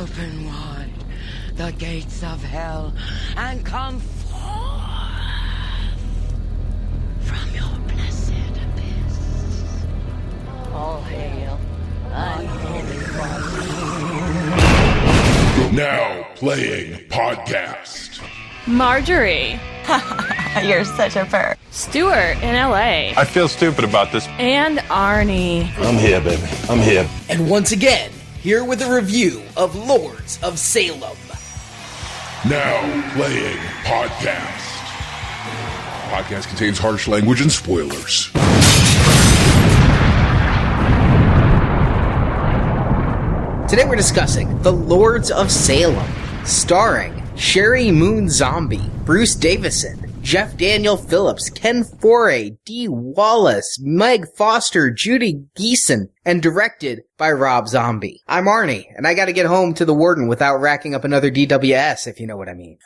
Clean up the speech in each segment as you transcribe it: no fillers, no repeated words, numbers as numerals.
Open wide the gates of hell and come forth from your blessed abyss. All hail, unholy one. Now playing podcast. Marjorie. You're such a perk. Stuart in LA. I feel stupid about this. And Arnie. I'm here, baby. I'm here. And once again, here with a review of Lords of Salem. Now playing podcast. Podcast contains harsh language and spoilers. Today we're discussing The Lords of Salem, starring Sheri Moon-Zombie, Bruce Davison, Jeff Daniel Phillips, Ken Foree, Dee Wallace, Meg Foster, Judy Geeson, and directed by Rob Zombie. I'm Arnie, and I gotta get home to the warden without racking up another DWS, if you know what I mean.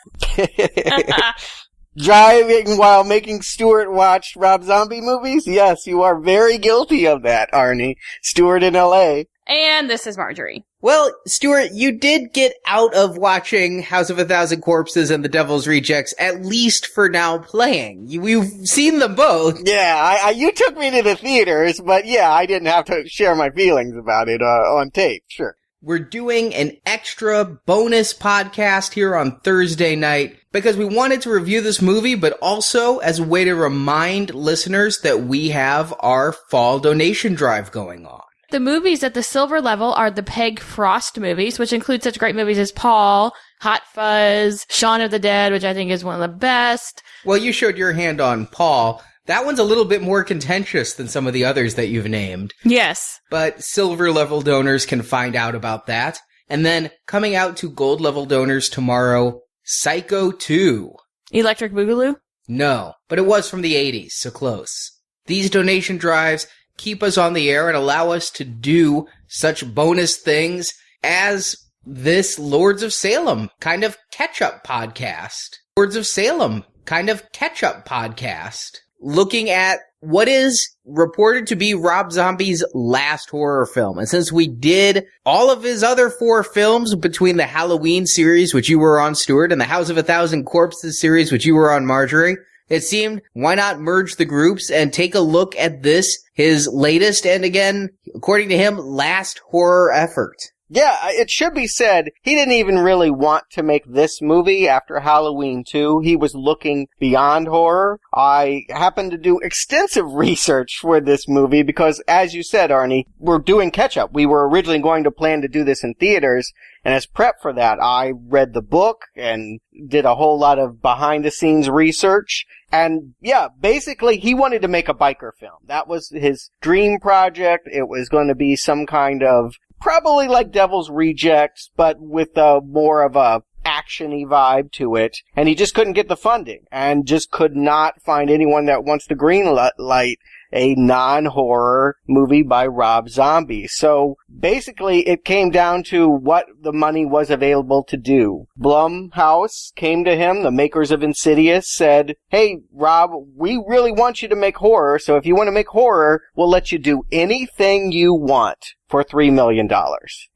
Driving while making Stuart watch Rob Zombie movies? Yes, you are very guilty of that, Arnie. Stuart in LA. And this is Marjorie. Well, Stuart, you did get out of watching House of a Thousand Corpses and The Devil's Rejects, at least for now playing. You've seen them both. Yeah, you took me to the theaters, but yeah, I didn't have to share my feelings about it on tape, sure. We're doing an extra bonus podcast here on Thursday night because we wanted to review this movie, but also as a way to remind listeners that we have our fall donation drive going on. The movies at the silver level are the Peg Frost movies, which include such great movies as Paul, Hot Fuzz, Shaun of the Dead, which I think is one of the best. Well, you showed your hand on Paul. That one's a little bit more contentious than some of the others that you've named. Yes. But silver level donors can find out about that. And then coming out to gold level donors tomorrow, Psycho 2. Electric Boogaloo? No, but it was from the 80s, so close. These donation drives keep us on the air and allow us to do such bonus things as this Lords of Salem kind of catch-up podcast. Lords of Salem kind of catch-up podcast. Looking at what is reported to be Rob Zombie's last horror film. And since we did all of his other 4 films between the Halloween series, which you were on, Stuart, and the House of a Thousand Corpses series, which you were on, Marjorie, it seemed, why not merge the groups and take a look at this, his latest, and again, according to him, last horror effort. Yeah, it should be said, he didn't even really want to make this movie after Halloween 2. He was looking beyond horror. I happened to do extensive research for this movie because, as you said, Arnie, we're doing catch-up. We were originally going to plan to do this in theaters, and as prep for that, I read the book and did a whole lot of behind-the-scenes research. And yeah, basically, he wanted to make a biker film. That was his dream project. It was going to be some kind of probably like Devil's Rejects, but with more of a action-y vibe to it. And he just couldn't get the funding and just could not find anyone that wants to greenlight a non-horror movie by Rob Zombie. So basically it came down to what the money was available to do. Blumhouse came to him, the makers of Insidious, said, "Hey, Rob, we really want you to make horror, so if you want to make horror, we'll let you do anything you want for $3 million.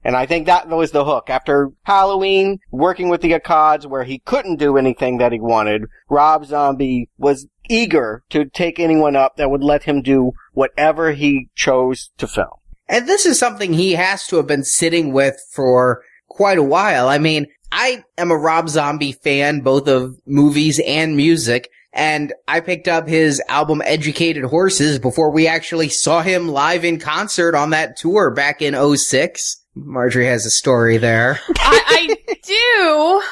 And I think that was the hook. After Halloween, working with the Akkads where he couldn't do anything that he wanted, Rob Zombie was eager to take anyone up that would let him do whatever he chose to film. And this is something he has to have been sitting with for quite a while. I mean, I am a Rob Zombie fan, both of movies and music, and I picked up his album Educated Horses before we actually saw him live in concert on that tour back in 2006. Marjorie has a story there. I do.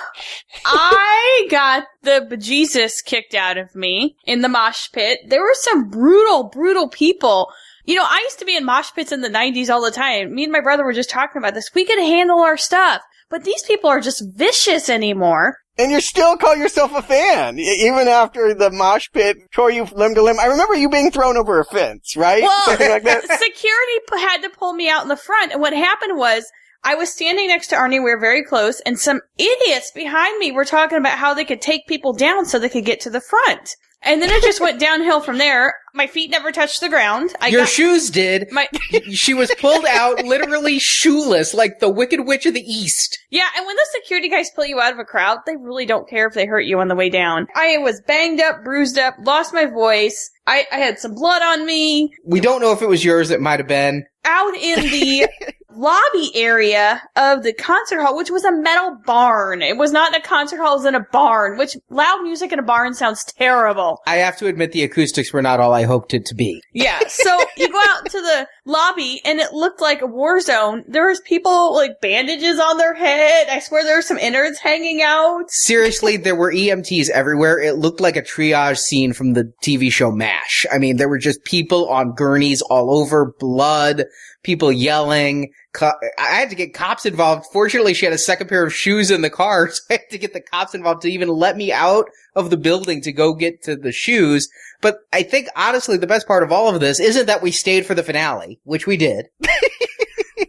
I got the bejesus kicked out of me in the mosh pit. There were some brutal people. You know, I used to be in mosh pits in the 90s all the time. Me and my brother were just talking about this. We could handle our stuff. But these people are just vicious anymore. And you still call yourself a fan, even after the mosh pit tore you limb to limb. I remember you being thrown over a fence, right? Well, something like that. Security had to pull me out in the front. And what happened was, I was standing next to Arnie, we were very close, and some idiots behind me were talking about how they could take people down so they could get to the front. And then it just went downhill from there. My feet never touched the ground. Your shoes did. My She was pulled out literally shoeless, like the Wicked Witch of the East. Yeah, and when the security guys pull you out of a crowd, they really don't care if they hurt you on the way down. I was banged up, bruised up, lost my voice. I had some blood on me. We don't know if it was yours. It might have been. Out in the lobby area of the concert hall, which was a metal barn. It was not in a concert hall, it was in a barn, which loud music in a barn sounds terrible. I have to admit the acoustics were not all I hoped it to be. Yeah, so you go out to the lobby and it looked like a war zone. There was people like bandages on their head. I swear there were some innards hanging out. Seriously, there were EMTs everywhere. It looked like a triage scene from the TV show MASH. I mean, there were just people on gurneys all over, blood, people yelling. I had to get cops involved. Fortunately, she had a second pair of shoes in the car, so I had to get the cops involved to even let me out of the building to go get to the shoes. But I think, honestly, the best part of all of this isn't that we stayed for the finale, which we did.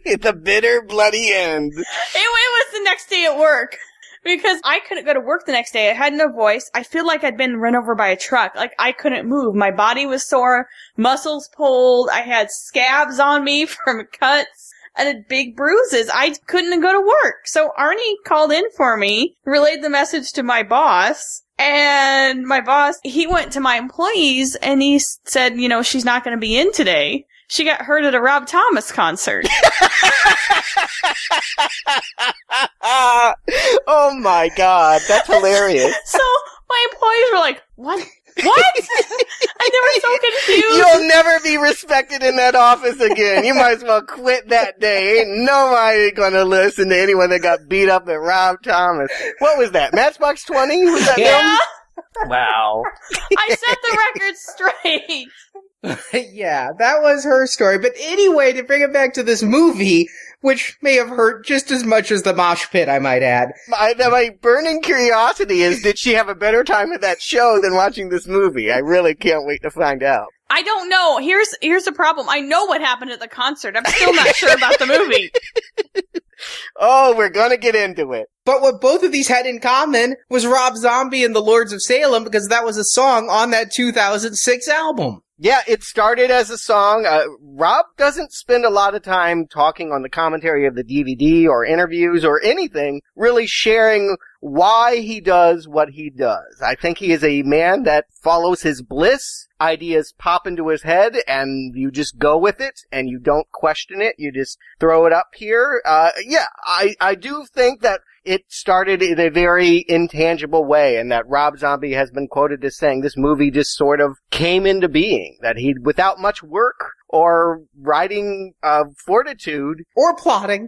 The bitter, bloody end. It was the next day at work. Because I couldn't go to work the next day. I had no voice. I feel like I'd been run over by a truck. Like, I couldn't move. My body was sore, muscles pulled. I had scabs on me from cuts. I had big bruises. I couldn't go to work. So Arnie called in for me, relayed the message to my boss. And my boss, he went to my employees and he said, you know, she's not going to be in today. She got hurt at a Rob Thomas concert. Oh my god, that's hilarious. So my employees were like, what? What? And they were so confused. You'll never be respected in that office again. You might as well quit that day. Ain't nobody gonna listen to anyone that got beat up at Rob Thomas. What was that? Matchbox 20? Was that Yeah. them? Wow. I set the record straight. Yeah, that was her story. But anyway, to bring it back to this movie, which may have hurt just as much as the mosh pit, I might add. My burning curiosity is, did she have a better time at that show than watching this movie? I really can't wait to find out. I don't know. Here's the problem. I know what happened at the concert. I'm still not sure about the movie. Oh, we're gonna get into it. But what both of these had in common was Rob Zombie and the Lords of Salem, because that was a song on that 2006 album. Yeah, it started as a song. Rob doesn't spend a lot of time talking on the commentary of the DVD or interviews or anything, really sharing why he does what he does. I think he is a man that follows his bliss. Ideas pop into his head and you just go with it and you don't question it. You just throw it up here. I do think that it started in a very intangible way, and that Rob Zombie has been quoted as saying this movie just sort of came into being, that he, without much work or writing fortitude or plotting.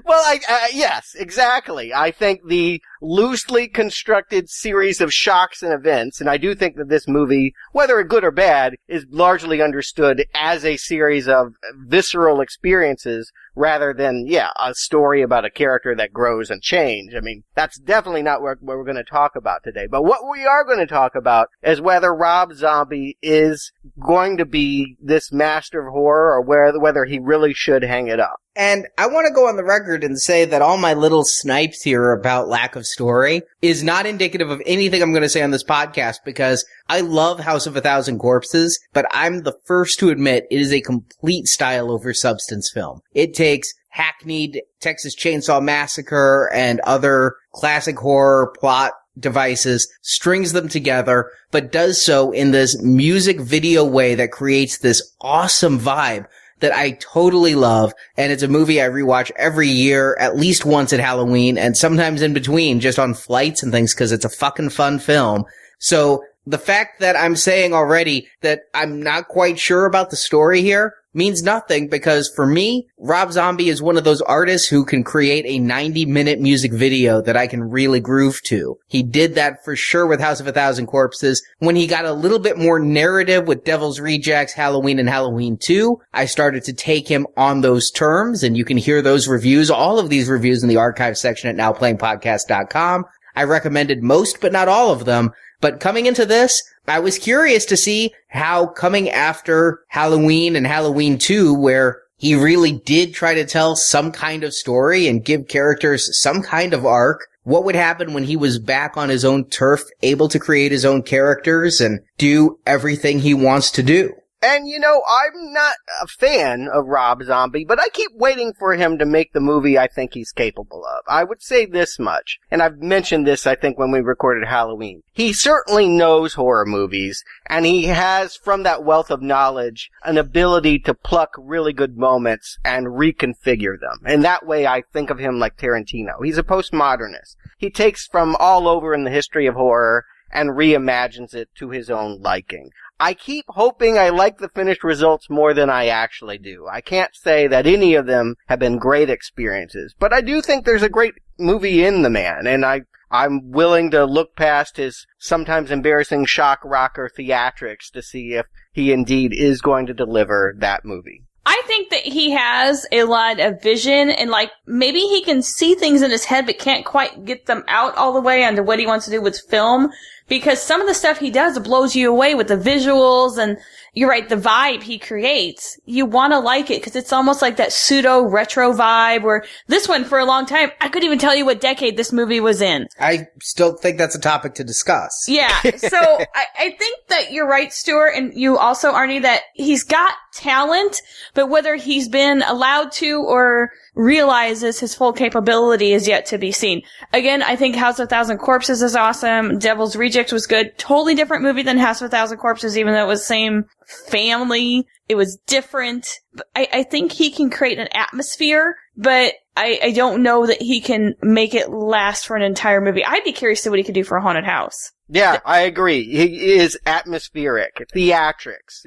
Well, yes, exactly. I think the loosely constructed series of shocks and events, and I do think that this movie, whether good or bad, is largely understood as a series of visceral experiences rather than, a story about a character that grows and changes. I mean, that's definitely not what we're going to talk about today. But what we are going to talk about is whether Rob Zombie is going to be this master of horror or whether he really should hang it up. And I want to go on the record and say that all my little snipes here about lack of story is not indicative of anything I'm going to say on this podcast, because I love House of a Thousand Corpses, but I'm the first to admit it is a complete style over substance film. It takes hackneyed Texas Chainsaw Massacre and other classic horror plot devices, strings them together, but does so in this music video way that creates this awesome vibe that I totally love. And it's a movie I rewatch every year, at least once at Halloween, and sometimes in between, just on flights and things, because it's a fucking fun film. So the fact that I'm saying already that I'm not quite sure about the story here means nothing, because for me, Rob Zombie is one of those artists who can create a 90-minute music video that I can really groove to. He did that for sure with House of a Thousand Corpses. When he got a little bit more narrative with Devil's Rejects, Halloween, and Halloween 2, I started to take him on those terms, and you can hear those reviews, all of these reviews in the archive section at nowplayingpodcast.com. I recommended most, but not all of them. But coming into this, I was curious to see how coming after Halloween and Halloween 2, where he really did try to tell some kind of story and give characters some kind of arc. What would happen when he was back on his own turf, able to create his own characters and do everything he wants to do? And, I'm not a fan of Rob Zombie, but I keep waiting for him to make the movie I think he's capable of. I would say this much, and I've mentioned this, I think, when we recorded Halloween. He certainly knows horror movies, and he has, from that wealth of knowledge, an ability to pluck really good moments and reconfigure them. And that way I think of him like Tarantino. He's a postmodernist. He takes from all over in the history of horror and reimagines it to his own liking. I keep hoping I like the finished results more than I actually do. I can't say that any of them have been great experiences, but I do think there's a great movie in the man, and I'm willing to look past his sometimes embarrassing shock rocker theatrics to see if he indeed is going to deliver that movie. I think that he has a lot of vision, and maybe he can see things in his head but can't quite get them out all the way onto what he wants to do with film, because some of the stuff he does blows you away with the visuals, and you're right, the vibe he creates. You want to like it because it's almost like that pseudo retro vibe, where this one, for a long time, I couldn't even tell you what decade this movie was in. I still think that's a topic to discuss. Yeah, so I think that you're right, Stuart, and you also, Arnie, that he's got talent, but whether he's been allowed to or realizes his full capability is yet to be seen. Again, I think House of a Thousand Corpses is awesome. Devil's Reject was good. Totally different movie than House of a Thousand Corpses, even though it was the same family. It was different. I think he can create an atmosphere, but I don't know that he can make it last for an entire movie. I'd be curious to see what he could do for a haunted house. Yeah, I agree. He is atmospheric, theatrics,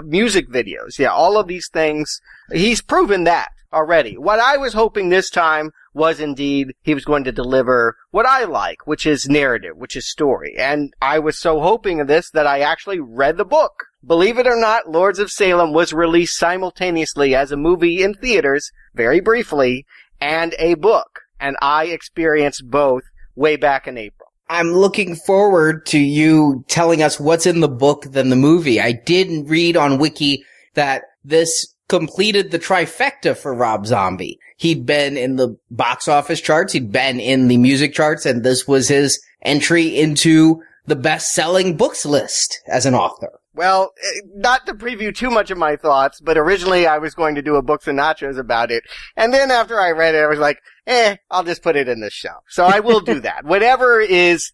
music videos. Yeah, all of these things. He's proven that already. What I was hoping this time was indeed he was going to deliver what I like, which is narrative, which is story. And I was so hoping of this that I actually read the book. Believe it or not, Lords of Salem was released simultaneously as a movie in theaters, very briefly, and a book. And I experienced both way back in April. I'm looking forward to you telling us what's in the book than the movie. I did read on Wiki that this completed the trifecta for Rob Zombie. He'd been in the box office charts, he'd been in the music charts, and this was his entry into the best-selling books list as an author. Well, not to preview too much of my thoughts, but originally I was going to do a Books and Nachos about it. And then after I read it, I was like, I'll just put it in this show. So I will do that. Whatever is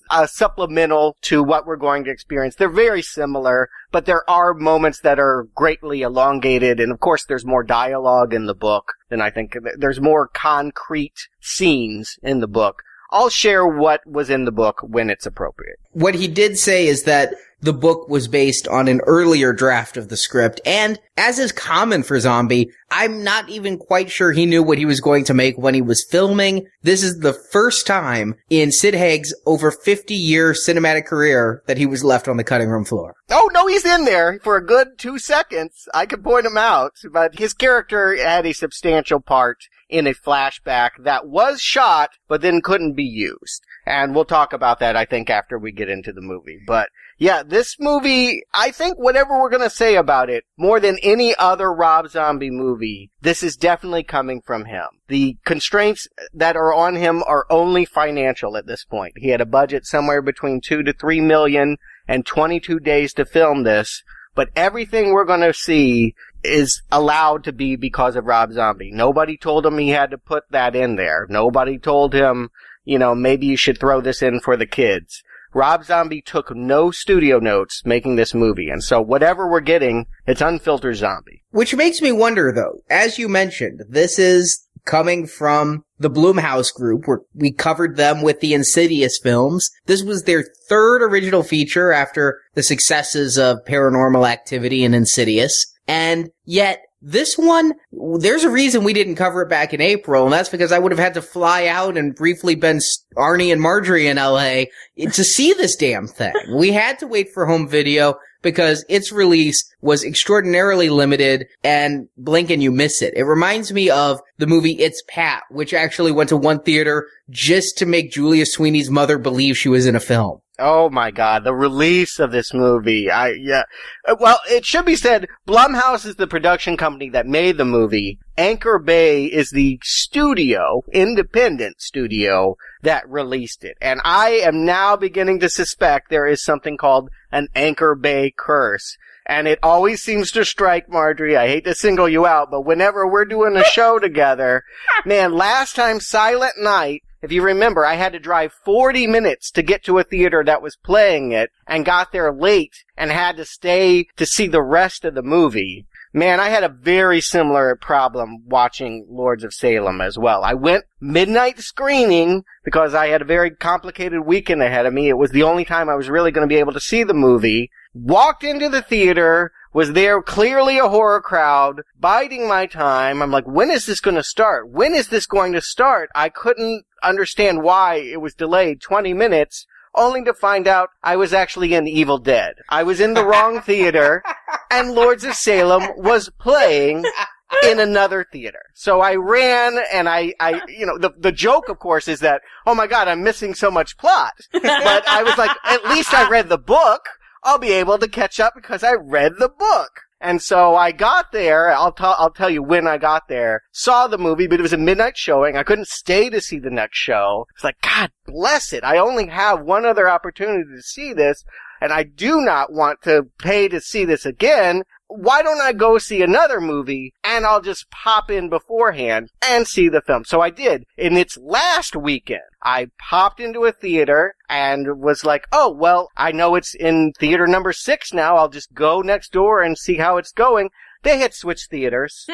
a supplemental to what we're going to experience. They're very similar, but there are moments that are greatly elongated. And of course, there's more dialogue in the book than I think. There's more concrete scenes in the book. I'll share what was in the book when it's appropriate. What he did say is that the book was based on an earlier draft of the script, and as is common for Zombie, I'm not even quite sure he knew what he was going to make when he was filming. This is the first time in Sid Haig's over 50-year cinematic career that he was left on the cutting room floor. Oh, no, he's in there for a good 2 seconds. I could point him out, but his character had a substantial part in a flashback that was shot, but then couldn't be used. And we'll talk about that, I think, after we get into the movie. But yeah, this movie, I think whatever we're going to say about it, more than any other Rob Zombie movie, this is definitely coming from him. The constraints that are on him are only financial at this point. He had a budget somewhere between $2 to $3 million and 22 days to film this. But everything we're going to see is allowed to be because of Rob Zombie. Nobody told him he had to put that in there. Nobody told him, maybe you should throw this in for the kids. Rob Zombie took no studio notes making this movie, and so whatever we're getting, it's unfiltered Zombie. Which makes me wonder, though, as you mentioned, this is coming from the Blumhouse group, where we covered them with the Insidious films. This was their third original feature after the successes of Paranormal Activity and Insidious, and yet this one, there's a reason we didn't cover it back in April, and that's because I would have had to fly out and briefly been Arnie and Marjorie in LA to see this damn thing. We had to wait for home video because its release was extraordinarily limited, and blink and you miss it. It reminds me of the movie It's Pat, which actually went to one theater just to make Julia Sweeney's mother believe she was in a film. Oh my God, the release of this movie. Well, it should be said, Blumhouse is the production company that made the movie. Anchor Bay is the independent studio that released it. And I am now beginning to suspect there is something called an Anchor Bay curse. And it always seems to strike, Marjorie. I hate to single you out, but whenever we're doing a show together, man, last time Silent Night, if you remember, I had to drive 40 minutes to get to a theater that was playing it and got there late and had to stay to see the rest of the movie. Man, I had a very similar problem watching Lords of Salem as well. I went midnight screening because I had a very complicated weekend ahead of me. It was the only time I was really going to be able to see the movie. Walked into the theater, was there clearly a horror crowd, biding my time. I'm like, when is this going to start? When is this going to start? I couldn't understand why it was delayed 20 minutes, only to find out I was actually in Evil Dead. I was in the wrong theater, and Lords of Salem was playing in another theater. So I ran, and the joke, of course, is that, oh my God, I'm missing so much plot. But I was like, at least I read the book. I'll be able to catch up because I read the book. And so I got there, I'll tell you when I got there, saw the movie, but it was a midnight showing. I couldn't stay to see the next show. It's like, God bless it. I only have one other opportunity to see this, and I do not want to pay to see this again. Why don't I go see another movie, and I'll just pop in beforehand and see the film? So I did. In its last weekend, I popped into a theater and was like, oh, well, I know it's in theater number 6 now. I'll just go next door and see how it's going. They had switched theaters.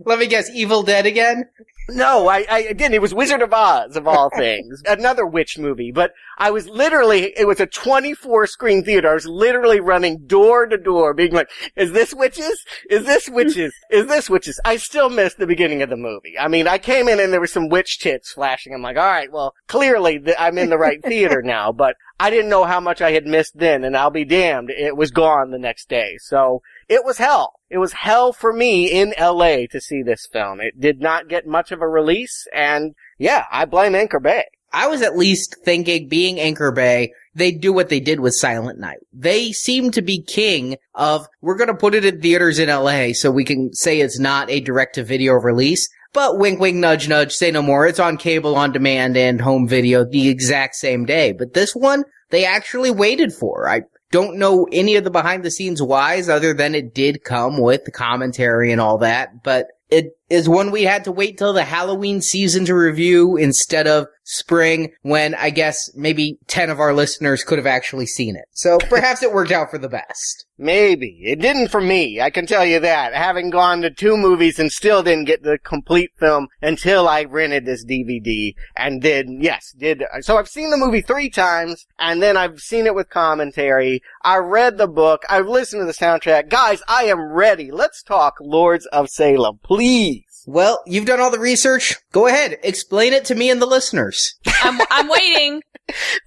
Let me guess, Evil Dead again? No, I didn't. It was Wizard of Oz, of all things. Another witch movie. But I was literally, it was a 24-screen theater. I was literally running door to door, being like, is this witches? Is this witches? Is this witches? I still missed the beginning of the movie. I mean, I came in and there were some witch tits flashing. I'm like, all right, well, clearly I'm in the right theater now. But I didn't know how much I had missed then, and I'll be damned, it was gone the next day. So it was hell. It was hell for me in LA to see this film. It did not get much of a release, and yeah, I blame Anchor Bay. I was at least thinking, being Anchor Bay, they'd do what they did with Silent Night. They seem to be king of, we're gonna put it in theaters in LA so we can say it's not a direct-to-video release. But wink, wink, nudge, nudge, say no more. It's on cable, on demand, and home video the exact same day. But this one, they actually waited for. I don't know any of the behind-the-scenes whys other than it did come with the commentary and all that. But it is one we had to wait till the Halloween season to review instead of spring, when I guess maybe 10 of our listeners could have actually seen it. So perhaps it worked out for the best. Maybe. It didn't for me, I can tell you that. Having gone to 2 movies and still didn't get the complete film until I rented this DVD and did. So I've seen the movie 3 times, and then I've seen it with commentary. I read the book. I've listened to the soundtrack. Guys, I am ready. Let's talk Lords of Salem, please. Well, you've done all the research. Go ahead. Explain it to me and the listeners. I'm waiting.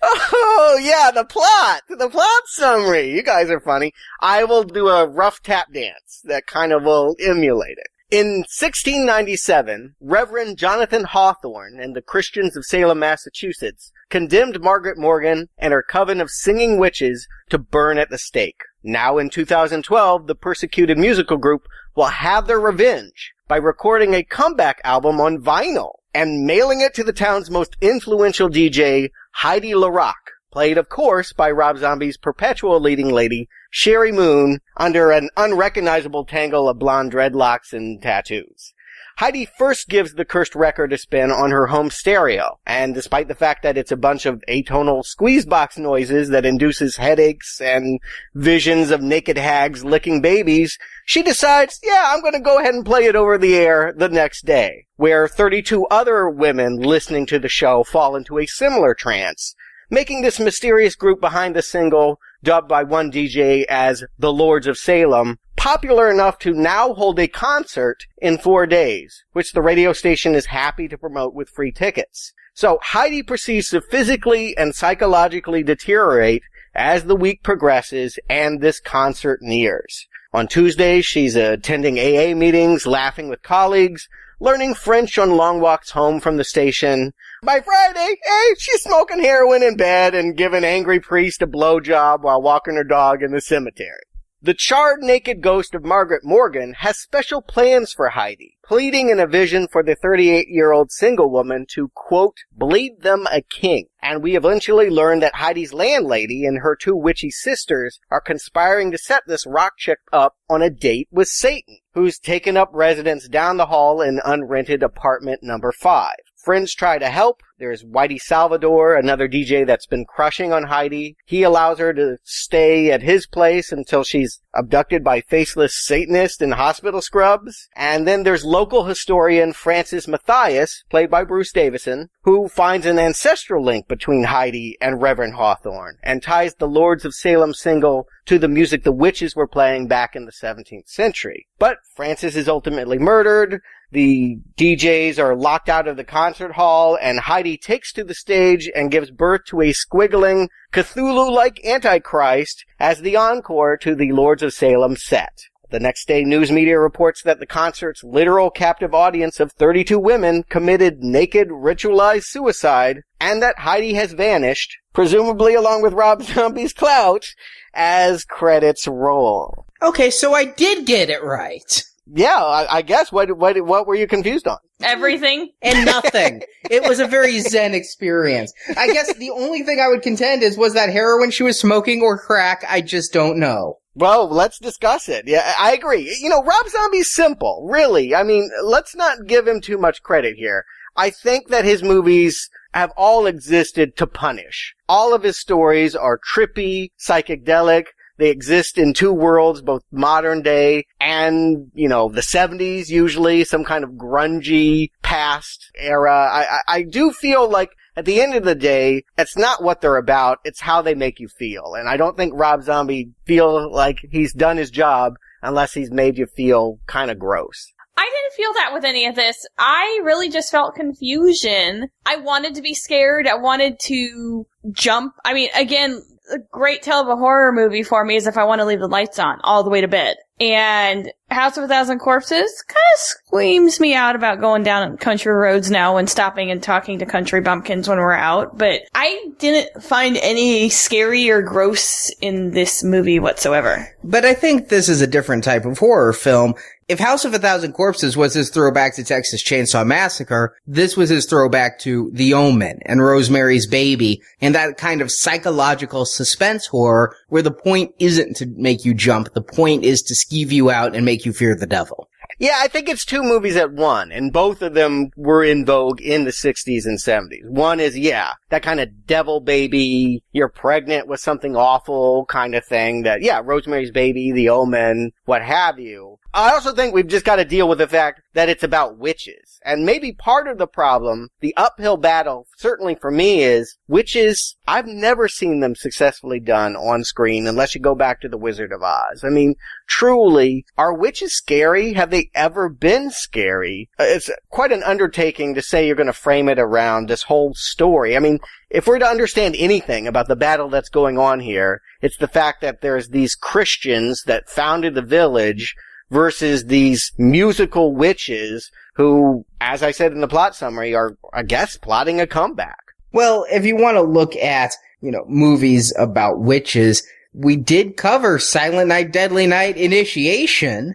Oh, yeah, the plot summary. You guys are funny. I will do a rough tap dance that kind of will emulate it. In 1697, Reverend Jonathan Hawthorne and the Christians of Salem, Massachusetts, condemned Margaret Morgan and her coven of singing witches to burn at the stake. Now in 2012, the persecuted musical group will have their revenge by recording a comeback album on vinyl and mailing it to the town's most influential DJ, Heidi LaRock, played, of course, by Rob Zombie's perpetual leading lady, Sheri Moon, under an unrecognizable tangle of blonde dreadlocks and tattoos. Heidi first gives the cursed record a spin on her home stereo, and despite the fact that it's a bunch of atonal squeezebox noises that induces headaches and visions of naked hags licking babies, she decides, I'm going to go ahead and play it over the air the next day, where 32 other women listening to the show fall into a similar trance, making this mysterious group behind the single, dubbed by one DJ as the Lords of Salem, popular enough to now hold a concert in 4 days, which the radio station is happy to promote with free tickets. So Heidi proceeds to physically and psychologically deteriorate as the week progresses and this concert nears. On Tuesdays, she's attending AA meetings, laughing with colleagues, learning French on long walks home from the station. By Friday, she's smoking heroin in bed and giving angry priest a blowjob while walking her dog in the cemetery. The charred naked ghost of Margaret Morgan has special plans for Heidi, pleading in a vision for the 38-year-old single woman to, quote, bleed them a king. And we eventually learn that Heidi's landlady and her two witchy sisters are conspiring to set this rock chick up on a date with Satan, who's taken up residence down the hall in unrented apartment number 5. Friends try to help. There's Whitey Salvador, another DJ that's been crushing on Heidi. He allows her to stay at his place until she's abducted by faceless Satanists in hospital scrubs. And then there's local historian Francis Matthias, played by Bruce Davison, who finds an ancestral link between Heidi and Reverend Hawthorne and ties the Lords of Salem single to the music the witches were playing back in the 17th century. But Francis is ultimately murdered. The DJs are locked out of the concert hall, and Heidi takes to the stage and gives birth to a squiggling, Cthulhu-like Antichrist as the encore to the Lords of Salem set. The next day, news media reports that the concert's literal captive audience of 32 women committed naked, ritualized suicide, and that Heidi has vanished, presumably along with Rob Zombie's clout, as credits roll. Okay, so I did get it right. Yeah, I guess. What were you confused on? Everything. And nothing. It was a very zen experience. I guess the only thing I would contend was that heroin she was smoking or crack? I just don't know. Well, let's discuss it. Yeah, I agree. You know, Rob Zombie's simple, really. I mean, let's not give him too much credit here. I think that his movies have all existed to punish. All of his stories are trippy, psychedelic. They exist in two worlds, both modern day and, you know, the 70s usually, some kind of grungy past era. I do feel like at the end of the day, it's not what they're about, it's how they make you feel. And I don't think Rob Zombie feels like he's done his job unless he's made you feel kind of gross. I didn't feel that with any of this. I really just felt confusion. I wanted to be scared. I wanted to jump. I mean, again, a great tale of a horror movie for me is if I want to leave the lights on all the way to bed. And House of a Thousand Corpses kind of squeams me out about going down country roads now and stopping and talking to country bumpkins when we're out. But I didn't find any scary or gross in this movie whatsoever. But I think this is a different type of horror film. If House of a Thousand Corpses was his throwback to Texas Chainsaw Massacre, this was his throwback to The Omen and Rosemary's Baby and that kind of psychological suspense horror where the point isn't to make you jump, the point is to skeeve you out and make you fear the devil. Yeah, I think it's two movies at one, and both of them were in vogue in the 60s and 70s. One is, yeah, that kind of devil baby, you're pregnant with something awful kind of thing that, yeah, Rosemary's Baby, The Omen, what have you. I also think we've just got to deal with the fact that it's about witches. And maybe part of the problem, the uphill battle, certainly for me, is witches, I've never seen them successfully done on screen unless you go back to The Wizard of Oz. I mean, truly, are witches scary? Have they ever been scary? It's quite an undertaking to say you're going to frame it around this whole story. I mean, if we're to understand anything about the battle that's going on here, it's the fact that there's these Christians that founded the village versus these musical witches who, as I said in the plot summary, are, I guess, plotting a comeback. Well, if you want to look at, movies about witches, we did cover Silent Night, Deadly Night, Initiation.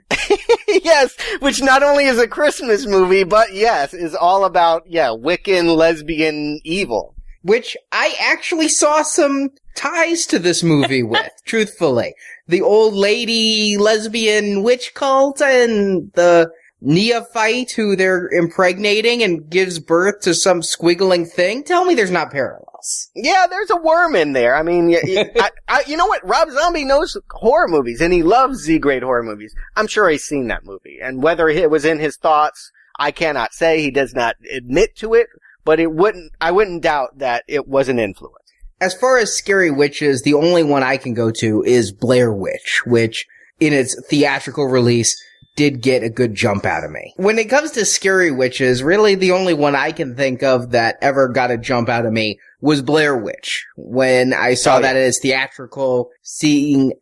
Yes, which not only is a Christmas movie, but yes, is all about, Wiccan, lesbian, evil. Which I actually saw some ties to this movie with, truthfully. The old lady lesbian witch cult and the neophyte who they're impregnating and gives birth to some squiggling thing. Tell me there's not parallels. Yeah, there's a worm in there. I mean, you know what? Rob Zombie knows horror movies, and he loves Z-grade horror movies. I'm sure he's seen that movie. And whether it was in his thoughts, I cannot say. He does not admit to it, but I wouldn't doubt that it was an influence. As far as scary witches, the only one I can go to is Blair Witch, which in its theatrical release did get a good jump out of me. When it comes to scary witches, really the only one I can think of that ever got a jump out of me was Blair Witch. When I saw that as theatrical,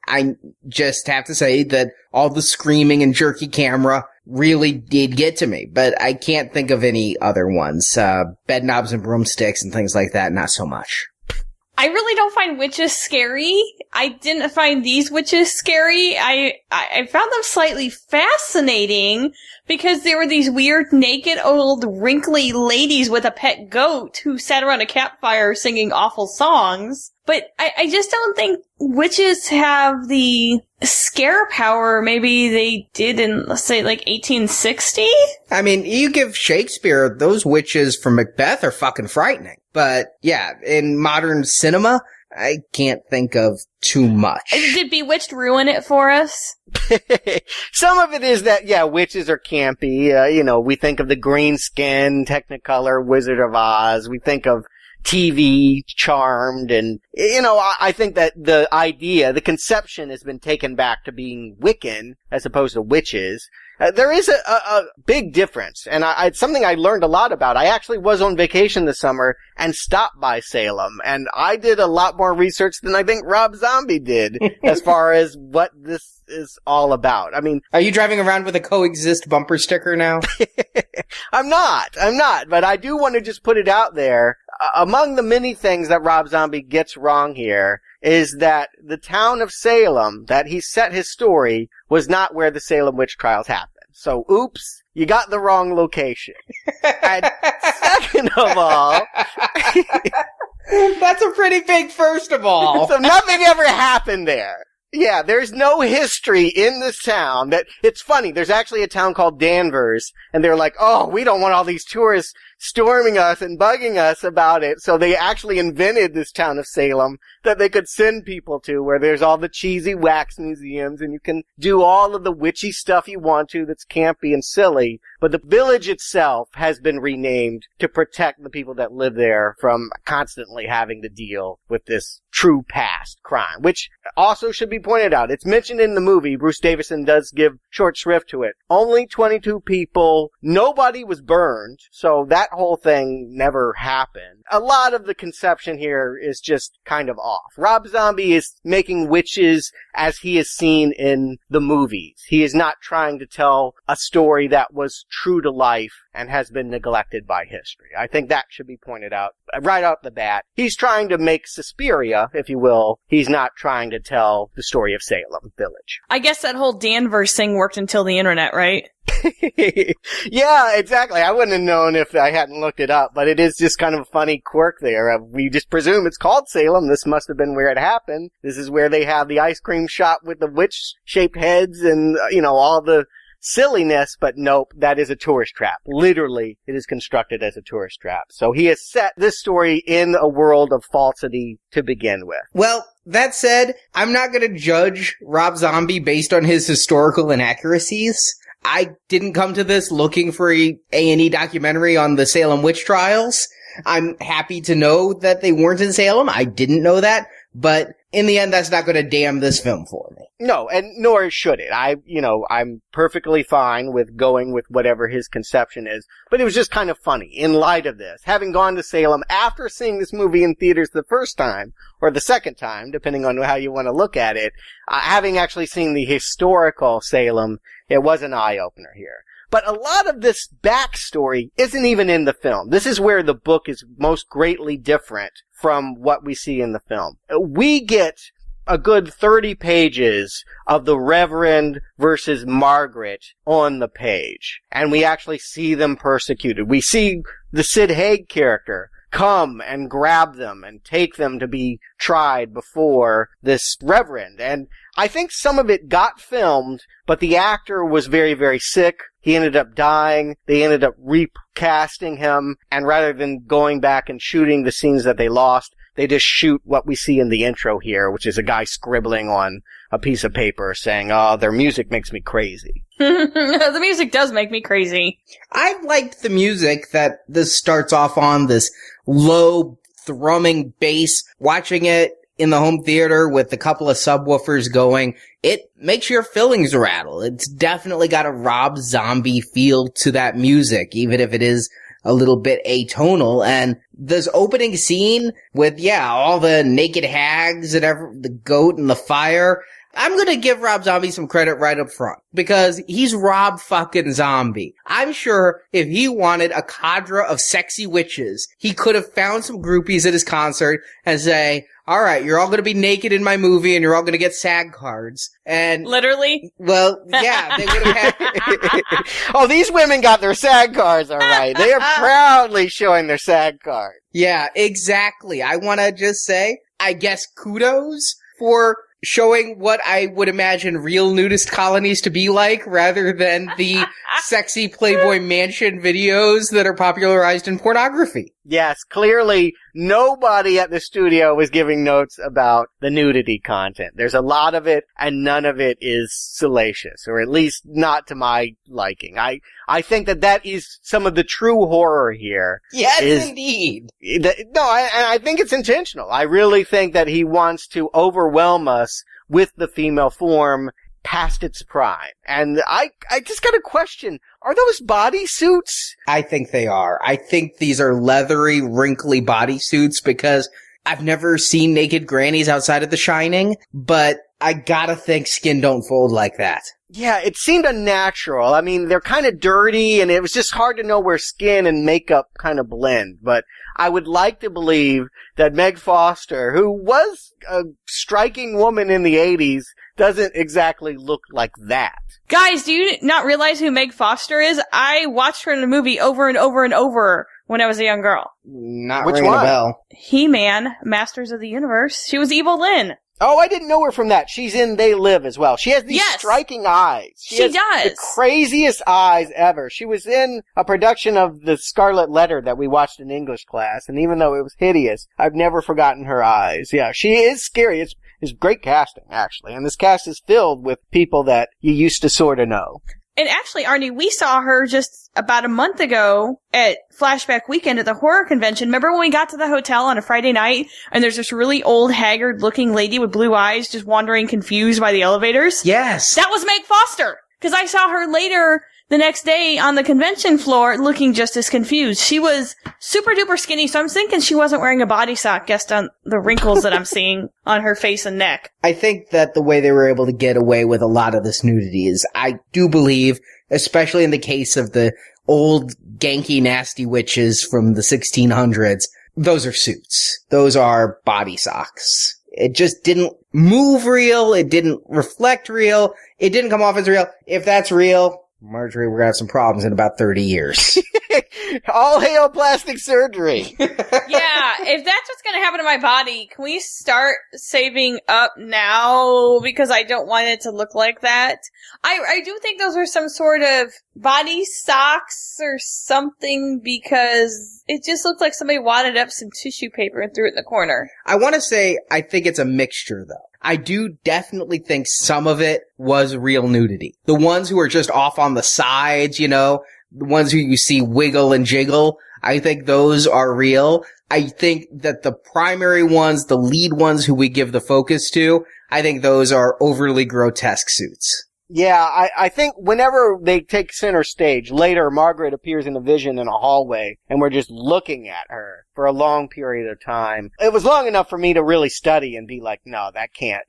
I just have to say that all the screaming and jerky camera really did get to me, but I can't think of any other ones. Bed knobs and broomsticks and things like that, not so much. I really don't find witches scary. I didn't find these witches scary. I found them slightly fascinating because there were these weird, naked, old, wrinkly ladies with a pet goat who sat around a campfire singing awful songs. But I just don't think witches have the scare power maybe they did in, let's say, like 1860? I mean, you give Shakespeare, those witches from Macbeth are fucking frightening. But yeah, in modern cinema, I can't think of too much. Did Bewitched ruin it for us? Some of it is that, yeah, witches are campy. We think of the green skin, Technicolor, Wizard of Oz. We think of TV, Charmed, and, I think that the conception has been taken back to being Wiccan as opposed to witches. There is a big difference, and it's something I learned a lot about. I actually was on vacation this summer and stopped by Salem, and I did a lot more research than I think Rob Zombie did as far as what this is all about. I mean, are you driving around with a coexist bumper sticker now? I'm not, but I do want to just put it out there. Among the many things that Rob Zombie gets wrong here is that the town of Salem that he set his story was not where the Salem witch trials happened. So, oops, you got the wrong location. And second of all, that's a pretty big first of all. So nothing ever happened there. Yeah, there's no history in this town it's funny. There's actually a town called Danvers, and they're like, oh, we don't want all these tourists storming us and bugging us about it. So they actually invented this town of Salem that they could send people to, where there's all the cheesy wax museums and you can do all of the witchy stuff you want to that's campy and silly. But the village itself has been renamed to protect the people that live there from constantly having to deal with this true past crime, which also should be pointed out. It's mentioned in the movie. Bruce Davison does give short shrift to it. Only 22 people. Nobody was burned. So that whole thing never happened. A lot of the conception here is just kind of off. Rob Zombie is making witches as he is seen in the movies. He is not trying to tell a story that was true to life and has been neglected by history. I think that should be pointed out right out the bat. He's trying to make Suspiria, if you will. He's not trying to tell the story of Salem Village. I guess that whole Danvers thing worked until the internet, right? Yeah, exactly. I wouldn't have known if I hadn't looked it up, but it is just kind of a funny quirk there. We just presume it's called Salem. This must have been where it happened. This is where they have the ice cream shop with the witch-shaped heads and, all the silliness, but nope, that is a tourist trap. Literally, it is constructed as a tourist trap. So he has set this story in a world of falsity to begin with. Well, that said, I'm not going to judge Rob Zombie based on his historical inaccuracies. I didn't come to this looking for a A&E documentary on the Salem witch trials. I'm happy to know that they weren't in Salem. I didn't know that, but in the end, that's not going to damn this film for me. No, and nor should it. I'm perfectly fine with going with whatever his conception is, but it was just kind of funny in light of this. Having gone to Salem after seeing this movie in theaters the first time, or the second time, depending on how you want to look at it, having actually seen the historical Salem, it was an eye-opener here. But a lot of this backstory isn't even in the film. This is where the book is most greatly different from what we see in the film. We get a good 30 pages of the Reverend versus Margaret on the page. And we actually see them persecuted. We see the Sid Haig character come and grab them and take them to be tried before this Reverend. And I think some of it got filmed, but the actor was very, very sick. He ended up dying. They ended up recasting him. And rather than going back and shooting the scenes that they lost, they just shoot what we see in the intro here, which is a guy scribbling on a piece of paper saying, oh, their music makes me crazy. The music does make me crazy. I liked the music that this starts off on, this low thrumming bass. Watching it in the home theater with a couple of subwoofers going, it makes your fillings rattle. It's definitely got a Rob Zombie feel to that music, even if it is a little bit atonal. And this opening scene with, all the naked hags and the goat and the fire, I'm gonna give Rob Zombie some credit right up front, because he's Rob fucking Zombie. I'm sure if he wanted a cadre of sexy witches, he could have found some groupies at his concert and say, all right, you're all gonna be naked in my movie and you're all gonna get SAG cards. And literally? Well, yeah, they would have had... Oh, these women got their SAG cards, all right. They are proudly showing their SAG card. Yeah, exactly. I want to just say, I guess kudos for showing what I would imagine real nudist colonies to be like, rather than the sexy Playboy Mansion videos that are popularized in pornography. Yes, clearly nobody at the studio was giving notes about the nudity content. There's a lot of it, and none of it is salacious, or at least not to my liking. I think that is some of the true horror here. Yes, indeed. I think it's intentional. I really think that he wants to overwhelm us with the female form past its prime. And I just got a question. Are those bodysuits? I think they are. I think these are leathery, wrinkly bodysuits, because I've never seen naked grannies outside of The Shining, but I gotta think skin don't fold like that. Yeah, it seemed unnatural. I mean, they're kind of dirty, and it was just hard to know where skin and makeup kind of blend. But I would like to believe that Meg Foster, who was a striking woman in the 80s, doesn't exactly look like that. Guys, do you not realize who Meg Foster is? I watched her in a movie over and over and over when I was a young girl. Not Which ringing one? a bell. He-Man, Masters of the Universe. She was Evil Lynn. Oh, I didn't know her from that. She's in They Live as well. She has these striking eyes. She has does. The craziest eyes ever. She was in a production of The Scarlet Letter that we watched in English class, and even though it was hideous, I've never forgotten her eyes. Yeah, she is scary. It's great casting, actually. And this cast is filled with people that you used to sort of know. And actually, Arnie, we saw her just about a month ago at Flashback Weekend at the horror convention. Remember when we got to the hotel on a Friday night and there's this really old, haggard-looking lady with blue eyes just wandering confused by the elevators? Yes. That was Meg Foster! Because I saw her later the next day on the convention floor looking just as confused. She was super duper skinny, so I'm thinking she wasn't wearing a body sock based on the wrinkles that I'm seeing on her face and neck. I think that the way they were able to get away with a lot of this nudity is, I do believe, especially in the case of the old ganky nasty witches from the 1600s, those are suits. Those are body socks. It just didn't move real. It didn't reflect real. It didn't come off as real. If that's real, Marjorie, we're gonna have some problems in about 30 years. All hail plastic surgery. Yeah, if that's what's gonna happen to my body, can we start saving up now? Because I don't want it to look like that. I do think those are some sort of body socks or something, because it just looked like somebody wadded up some tissue paper and threw it in the corner. I want to say I think it's a mixture, though. I do definitely think some of it was real nudity. The ones who are just off on the sides, the ones who you see wiggle and jiggle, I think those are real. I think that the primary ones, the lead ones who we give the focus to, I think those are overly grotesque suits. Yeah, I think whenever they take center stage, later Margaret appears in a vision in a hallway, and we're just looking at her for a long period of time. It was long enough for me to really study and be like, no, that can't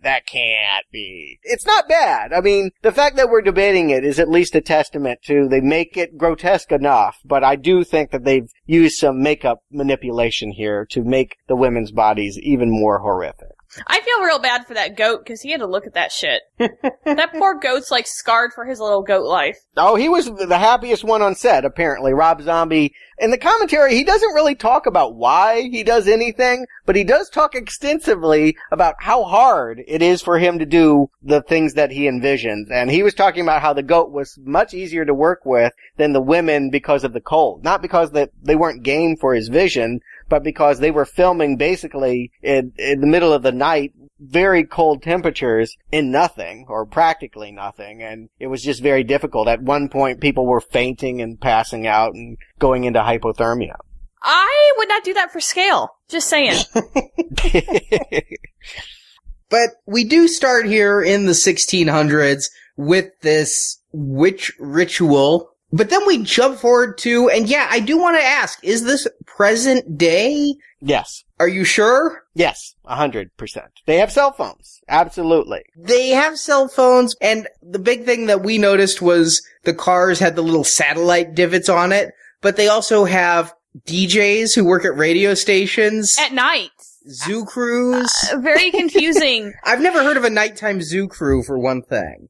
be. It's not bad. I mean, the fact that we're debating it is at least a testament to they make it grotesque enough, but I do think that they've used some makeup manipulation here to make the women's bodies even more horrific. I feel real bad for that goat, because he had to look at that shit. That poor goat's, scarred for his little goat life. Oh, he was the happiest one on set, apparently. Rob Zombie. In the commentary, he doesn't really talk about why he does anything, but he does talk extensively about how hard it is for him to do the things that he envisions. And he was talking about how the goat was much easier to work with than the women because of the cold. Not because they weren't game for his vision, but because they were filming basically in the middle of the night, very cold temperatures in nothing, or practically nothing, and it was just very difficult. At one point, people were fainting and passing out and going into hypothermia. I would not do that for scale. Just saying. But we do start here in the 1600s with this witch ritual But then we jump forward to, and yeah, I do want to ask, is this present day? Yes. Are you sure? Yes, 100%. They have cell phones. Absolutely. They have cell phones, and the big thing that we noticed was the cars had the little satellite divots on it, but they also have DJs who work at radio stations. At night. Zoo crews. Very confusing. I've never heard of a nighttime zoo crew, for one thing.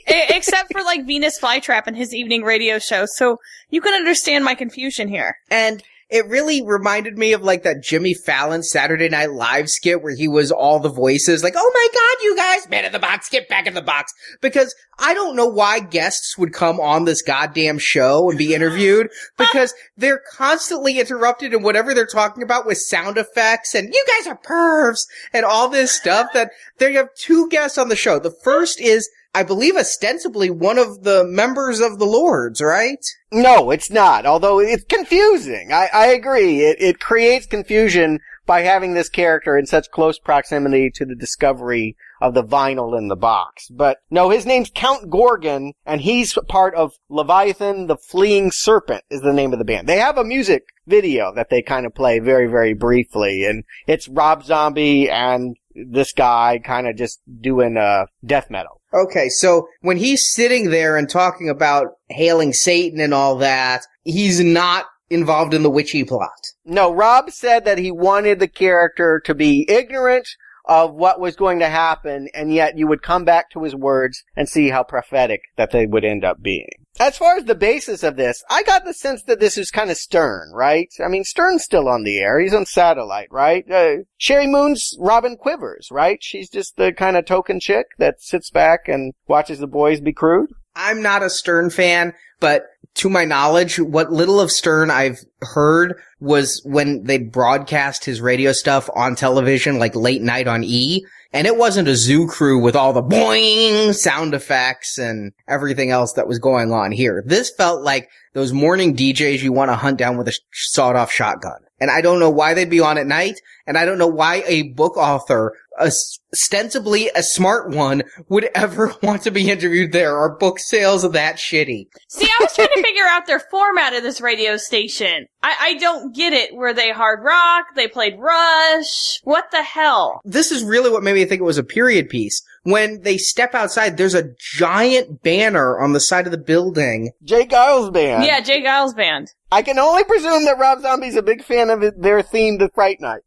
Except for, like, Venus Flytrap and his evening radio show, so you can understand my confusion here. And it really reminded me of, like, that Jimmy Fallon Saturday Night Live skit where he was all the voices, like, oh my god, you guys, man in the box, get back in the box. Because I don't know why guests would come on this goddamn show and be interviewed, because they're constantly interrupted in whatever they're talking about with sound effects, and you guys are pervs, and all this stuff that they have two guests on the show. The first is, I believe, ostensibly one of the members of the Lords, right? No, it's not. Although it's confusing. I agree. It creates confusion by having this character in such close proximity to the discovery of the vinyl in the box. But no, his name's Count Gorgon, and he's part of Leviathan the Fleeing Serpent is the name of the band. They have a music video that they kind of play very, very briefly, and it's Rob Zombie and this guy kind of just doing death metal. Okay, so when he's sitting there and talking about hailing Satan and all that, he's not involved in the witchy plot. No, Rob said that he wanted the character to be ignorant of what was going to happen, and yet you would come back to his words and see how prophetic that they would end up being. As far as the basis of this, I got the sense that this is kind of Stern, right? I mean, Stern's still on the air. He's on satellite, right? Sheri Moon's Robin Quivers, right? She's just the kind of token chick that sits back and watches the boys be crude. I'm not a Stern fan, but to my knowledge, what little of Stern I've heard was when they broadcast his radio stuff on television, like late night on E, and it wasn't a zoo crew with all the boing sound effects and everything else that was going on here. This felt like those morning DJs you want to hunt down with a sawed-off shotgun. And I don't know why they'd be on at night, and I don't know why a book author, ostensibly a smart one, would ever want to be interviewed there. Are book sales that shitty? See, I was trying to figure out their format of this radio station. I don't get it. Were they hard rock? They played Rush? What the hell? This is really what made me think it was a period piece. When they step outside, there's a giant banner on the side of the building. Jay Giles Band. Yeah, Jay Giles Band. I can only presume that Rob Zombie's a big fan of their theme to Fright Night.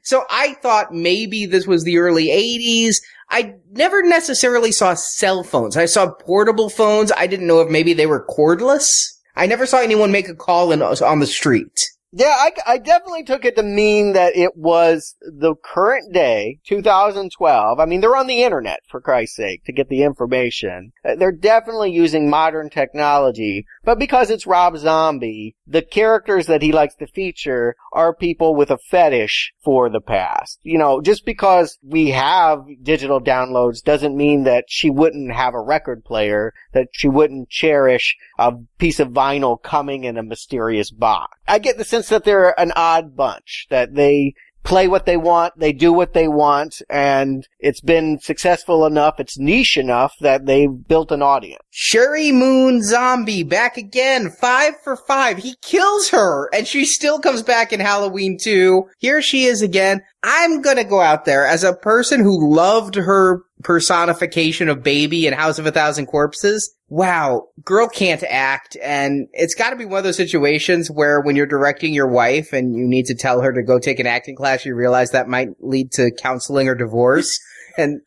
So I thought maybe this was the early 80s. I never necessarily saw cell phones. I saw portable phones. I didn't know if maybe they were cordless. I never saw anyone make a call on the street. Yeah, I definitely took it to mean that it was the current day, 2012. I mean, they're on the internet, for Christ's sake, to get the information. They're definitely using modern technology, but because it's Rob Zombie, the characters that he likes to feature are people with a fetish for the past. You know, just because we have digital downloads doesn't mean that she wouldn't have a record player, that she wouldn't cherish a piece of vinyl coming in a mysterious box. I get the sense that they're an odd bunch, that they play what they want, they do what they want, and it's been successful enough, it's niche enough that they've built an audience. Sheri Moon-Zombie back again, 5 for 5. He kills her, and she still comes back in Halloween 2. Here she is again. I'm gonna go out there as a person who loved her personification of Baby in House of a Thousand Corpses. Wow, girl can't act, and it's gotta be one of those situations where when you're directing your wife and you need to tell her to go take an acting class, you realize that might lead to counseling or divorce. And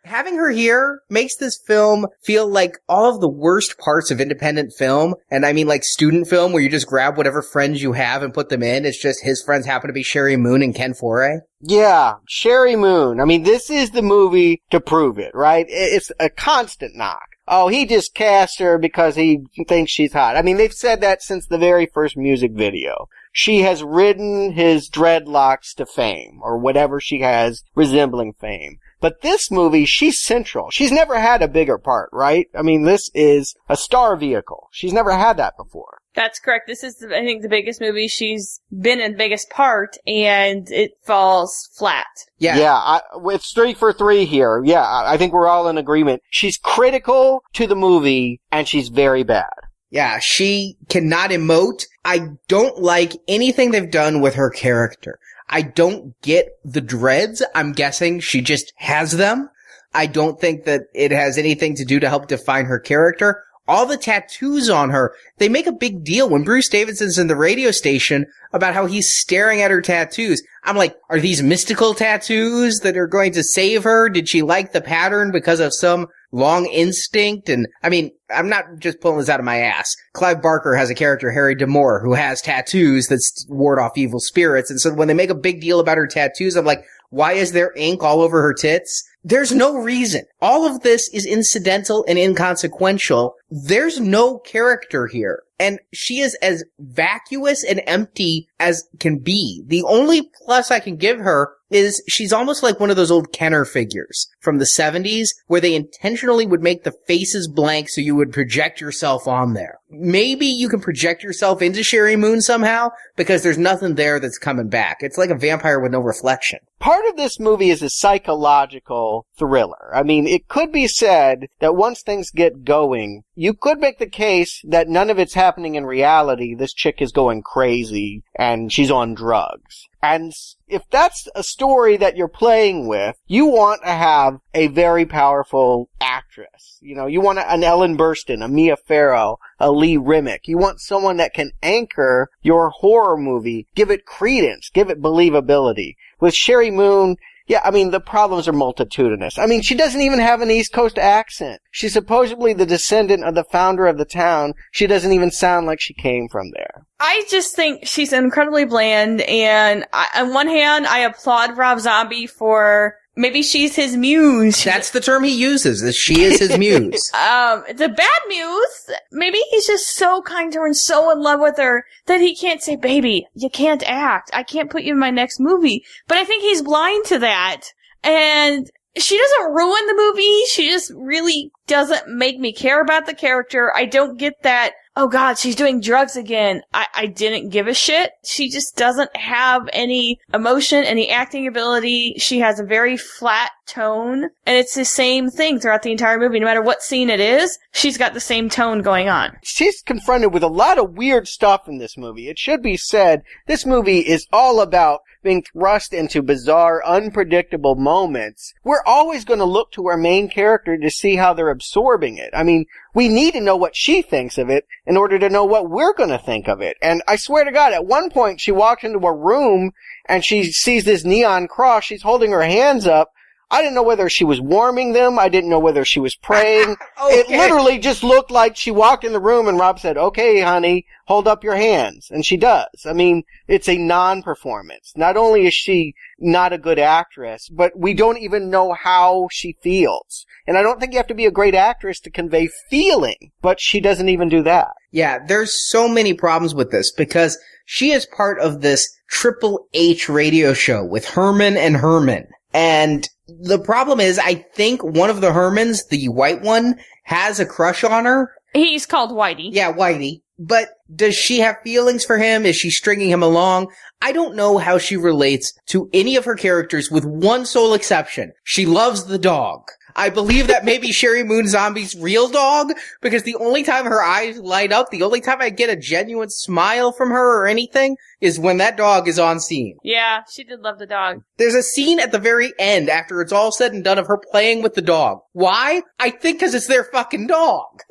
having her here makes this film feel like all of the worst parts of independent film, and I mean like student film where you just grab whatever friends you have and put them in. It's just his friends happen to be Sheri Moon and Ken Foray. Yeah, Sheri Moon. I mean, this is the movie to prove it, right? It's a constant knock. Oh, he just cast her because he thinks she's hot. I mean, they've said that since the very first music video. She has ridden his dreadlocks to fame, or whatever she has resembling fame. But this movie, she's central. She's never had a bigger part, right? I mean, this is a star vehicle. She's never had that before. That's correct. This is, I think, the biggest movie she's been in, the biggest part, and it falls flat. Yeah, it's 3 for 3 here. Yeah, I think we're all in agreement. She's critical to the movie, and she's very bad. Yeah, she cannot emote. I don't like anything they've done with her character. I don't get the dreads. I'm guessing she just has them. I don't think that it has anything to do to help define her character. All the tattoos on her, they make a big deal when Bruce Davidson's in the radio station about how he's staring at her tattoos. I'm like, are these mystical tattoos that are going to save her? Did she like the pattern because of some long instinct? And I mean, I'm not just pulling this out of my ass. Clive Barker has a character, Harry D'Amour, who has tattoos that ward off evil spirits. And so when they make a big deal about her tattoos, I'm like, why is there ink all over her tits? There's no reason. All of this is incidental and inconsequential. There's no character here. And she is as vacuous and empty as can be. The only plus I can give her is she's almost like one of those old Kenner figures from the 70s where they intentionally would make the faces blank so you would project yourself on there. Maybe you can project yourself into Sheri Moon somehow because there's nothing there that's coming back. It's like a vampire with no reflection. Part of this movie is a psychological thriller. I mean, it could be said that once things get going, you could make the case that none of it's happening in reality. This chick is going crazy and she's on drugs. And if that's a story that you're playing with, you want to have a very powerful actress. You know, you want an Ellen Burstyn, a Mia Farrow, a Lee Remick. You want someone that can anchor your horror movie, give it credence, give it believability. With Sheri Moon, yeah, I mean, the problems are multitudinous. I mean, she doesn't even have an East Coast accent. She's supposedly the descendant of the founder of the town. She doesn't even sound like she came from there. I just think she's incredibly bland, and on one hand, I applaud Rob Zombie for maybe she's his muse. That's the term he uses, that she is his muse. The bad muse, maybe he's just so kind to her and so in love with her that he can't say, baby, you can't act. I can't put you in my next movie. But I think he's blind to that. And she doesn't ruin the movie. She just really doesn't make me care about the character. I don't get that, oh God, she's doing drugs again. I didn't give a shit. She just doesn't have any emotion, any acting ability. She has a very flat tone, and it's the same thing throughout the entire movie. No matter what scene it is, she's got the same tone going on. She's confronted with a lot of weird stuff in this movie. It should be said, this movie is all about being thrust into bizarre, unpredictable moments. We're always going to look to our main character to see how they're absorbing it. I mean, we need to know what she thinks of it in order to know what we're going to think of it. And I swear to God, at one point she walks into a room and she sees this neon cross. She's holding her hands up. I didn't know whether she was warming them. I didn't know whether she was praying. Okay. It literally just looked like she walked in the room and Rob said, okay, honey, hold up your hands. And she does. I mean, it's a non-performance. Not only is she not a good actress, but we don't even know how she feels. And I don't think you have to be a great actress to convey feeling, but she doesn't even do that. Yeah, there's so many problems with this because she is part of this Triple H radio show with Herman and Herman. And the problem is, I think one of the Hermans, the white one, has a crush on her. He's called Whitey. Yeah, Whitey. But does she have feelings for him? Is she stringing him along? I don't know how she relates to any of her characters with one sole exception. She loves the dog. I believe that may be Sheri Moon-Zombie's real dog, because the only time her eyes light up, the only time I get a genuine smile from her or anything, is when that dog is on scene. Yeah, she did love the dog. There's a scene at the very end, after it's all said and done, of her playing with the dog. Why? I think because it's their fucking dog.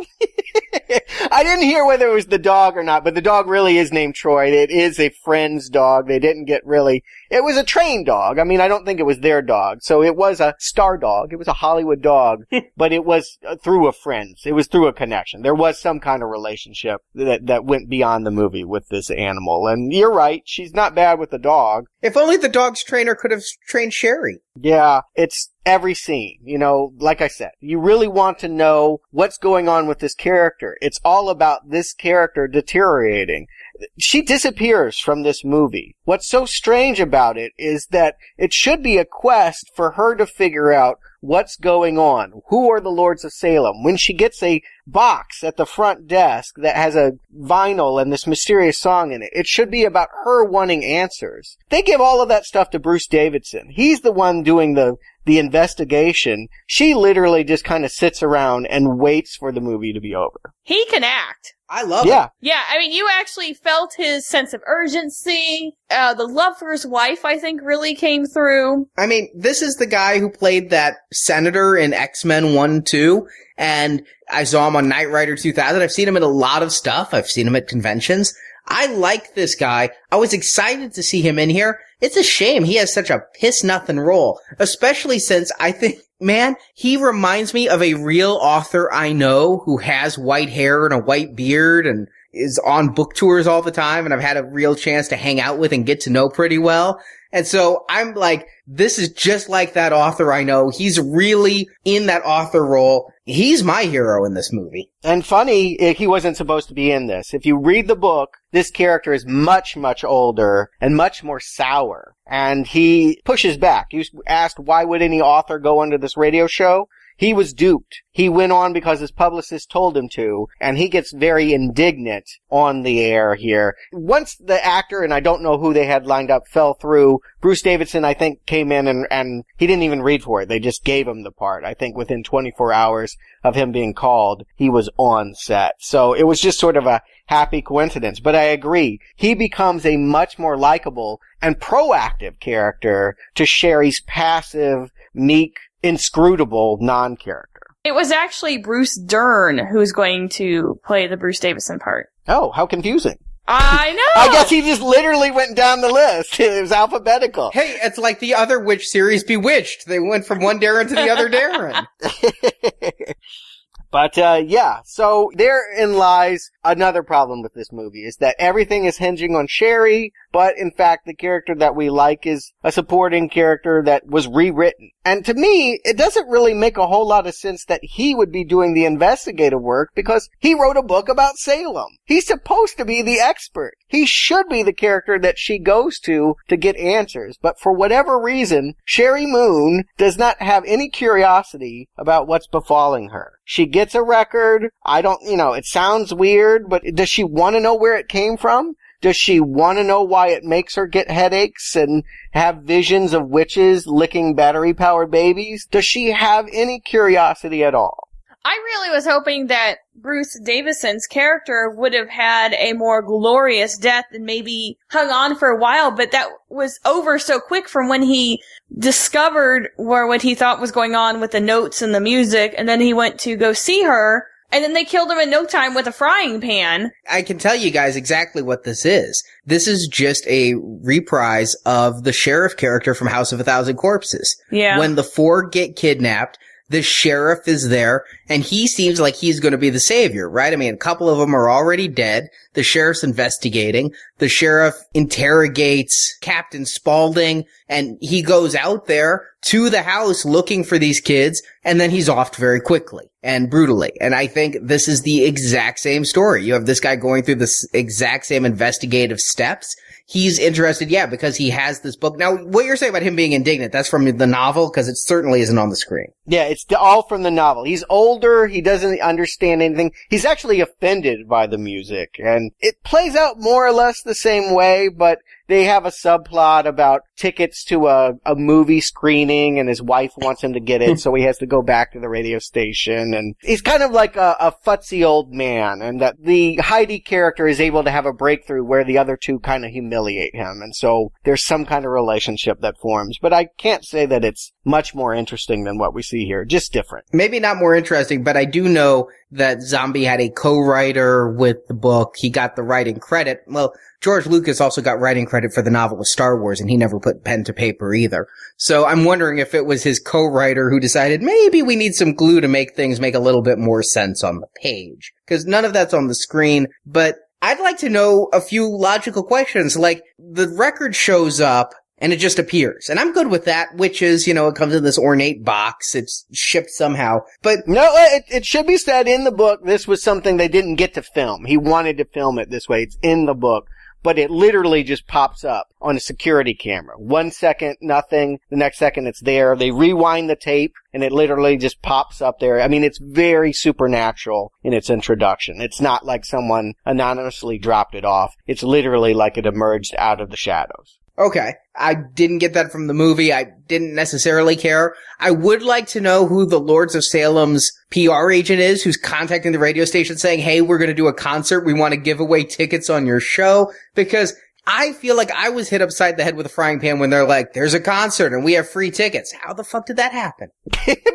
I didn't hear whether it was the dog or not, but the dog really is named Troy. It is a friend's dog. They didn't get really... It was a trained dog. I mean, I don't think it was their dog. So it was a star dog. It was a Hollywood dog, but it was through a friend. It was through a connection. There was some kind of relationship that went beyond the movie with this animal. And you're right. She's not bad with the dog. If only the dog's trainer could have trained Sheri. Yeah, it's every scene. You know, like I said, you really want to know what's going on with this character. It's all about this character deteriorating. She disappears from this movie. What's so strange about it is that it should be a quest for her to figure out what's going on. Who are the Lords of Salem? When she gets a box at the front desk that has a vinyl and this mysterious song in it. It should be about her wanting answers. They give all of that stuff to Bruce Davison. He's the one doing the investigation. She literally just kind of sits around and waits for the movie to be over. He can act. I love it. Yeah, I mean, you actually felt his sense of urgency. The love for his wife, I think, really came through. I mean, this is the guy who played that senator in X-Men 1, 2, and I saw him on Knight Rider 2000. I've seen him in a lot of stuff. I've seen him at conventions. I like this guy. I was excited to see him in here. It's a shame he has such a piss-nothing role, especially since I think, man, he reminds me of a real author I know who has white hair and a white beard and is on book tours all the time, and I've had a real chance to hang out with and get to know pretty well. And so I'm like, this is just like that author I know. He's really in that author role. He's my hero in this movie. And funny, he wasn't supposed to be in this. If you read the book, this character is much, much older and much more sour. And he pushes back. He was asked, why would any author go under this radio show? He was duped. He went on because his publicist told him to, and he gets very indignant on the air here. Once the actor, and I don't know who they had lined up, fell through, Bruce Davison, I think, came in and he didn't even read for it. They just gave him the part. I think within 24 hours of him being called, he was on set. So it was just sort of a happy coincidence. But I agree. He becomes a much more likable and proactive character to Sheri's passive, meek, inscrutable non-character. It was actually Bruce Dern who's going to play the Bruce Davison part. Oh, how confusing. I know! I guess he just literally went down the list. It was alphabetical. Hey, it's like the other witch series, Bewitched. They went from one Darren to the other Darren. But, yeah, so therein lies another problem with this movie, is that everything is hinging on Sheri, but in fact the character that we like is a supporting character that was rewritten. And to me, it doesn't really make a whole lot of sense that he would be doing the investigative work because he wrote a book about Salem. He's supposed to be the expert. He should be the character that she goes to get answers. But for whatever reason, Sheri Moon does not have any curiosity about what's befalling her. She gets a record. It sounds weird, but does she want to know where it came from? Does she want to know why it makes her get headaches and have visions of witches licking battery-powered babies? Does she have any curiosity at all? I really was hoping that Bruce Davison's character would have had a more glorious death and maybe hung on for a while, but that was over so quick from when he discovered what he thought was going on with the notes and the music, and then he went to go see her, and then they killed him in no time with a frying pan. I can tell you guys exactly what this is. This is just a reprise of the sheriff character from House of a Thousand Corpses. Yeah. When the four get kidnapped, the sheriff is there, and he seems like he's going to be the savior, right? I mean, a couple of them are already dead. The sheriff's investigating. The sheriff interrogates Captain Spaulding, and he goes out there to the house looking for these kids, and then he's offed very quickly and brutally. And I think this is the exact same story. You have this guy going through the exact same investigative steps. He's interested, because he has this book. Now, what you're saying about him being indignant, that's from the novel, because it certainly isn't on the screen. Yeah, it's all from the novel. He's older, he doesn't understand anything. He's actually offended by the music, and it plays out more or less the same way, but they have a subplot about tickets to a movie screening, and his wife wants him to get it, so he has to go back to the radio station, and he's kind of like a futzy old man, and that the Heidi character is able to have a breakthrough where the other two kind of humiliate him, and so there's some kind of relationship that forms. But I can't say that it's much more interesting than what we see here, just different. Maybe not more interesting, but I do know that Zombie had a co-writer with the book. He got the writing credit. Well, George Lucas also got writing credit for the novel of Star Wars, and he never put pen to paper either. So I'm wondering if it was his co-writer who decided maybe we need some glue to make things make a little bit more sense on the page. Because none of that's on the screen, but I'd like to know a few logical questions, like the record shows up and it just appears. And I'm good with that, which is, it comes in this ornate box. It's shipped somehow. But no, it should be said in the book, this was something they didn't get to film. He wanted to film it this way. It's in the book. but it literally just pops up on a security camera. 1 second, nothing. The next second, it's there. They rewind the tape, and it literally just pops up there. I mean, it's very supernatural in its introduction. It's not like someone anonymously dropped it off. It's literally like it emerged out of the shadows. Okay. I didn't get that from the movie. I didn't necessarily care. I would like to know who the Lords of Salem's PR agent is who's contacting the radio station saying, hey, we're going to do a concert. We want to give away tickets on your show. Because I feel like I was hit upside the head with a frying pan when they're like, there's a concert and we have free tickets. How the fuck did that happen?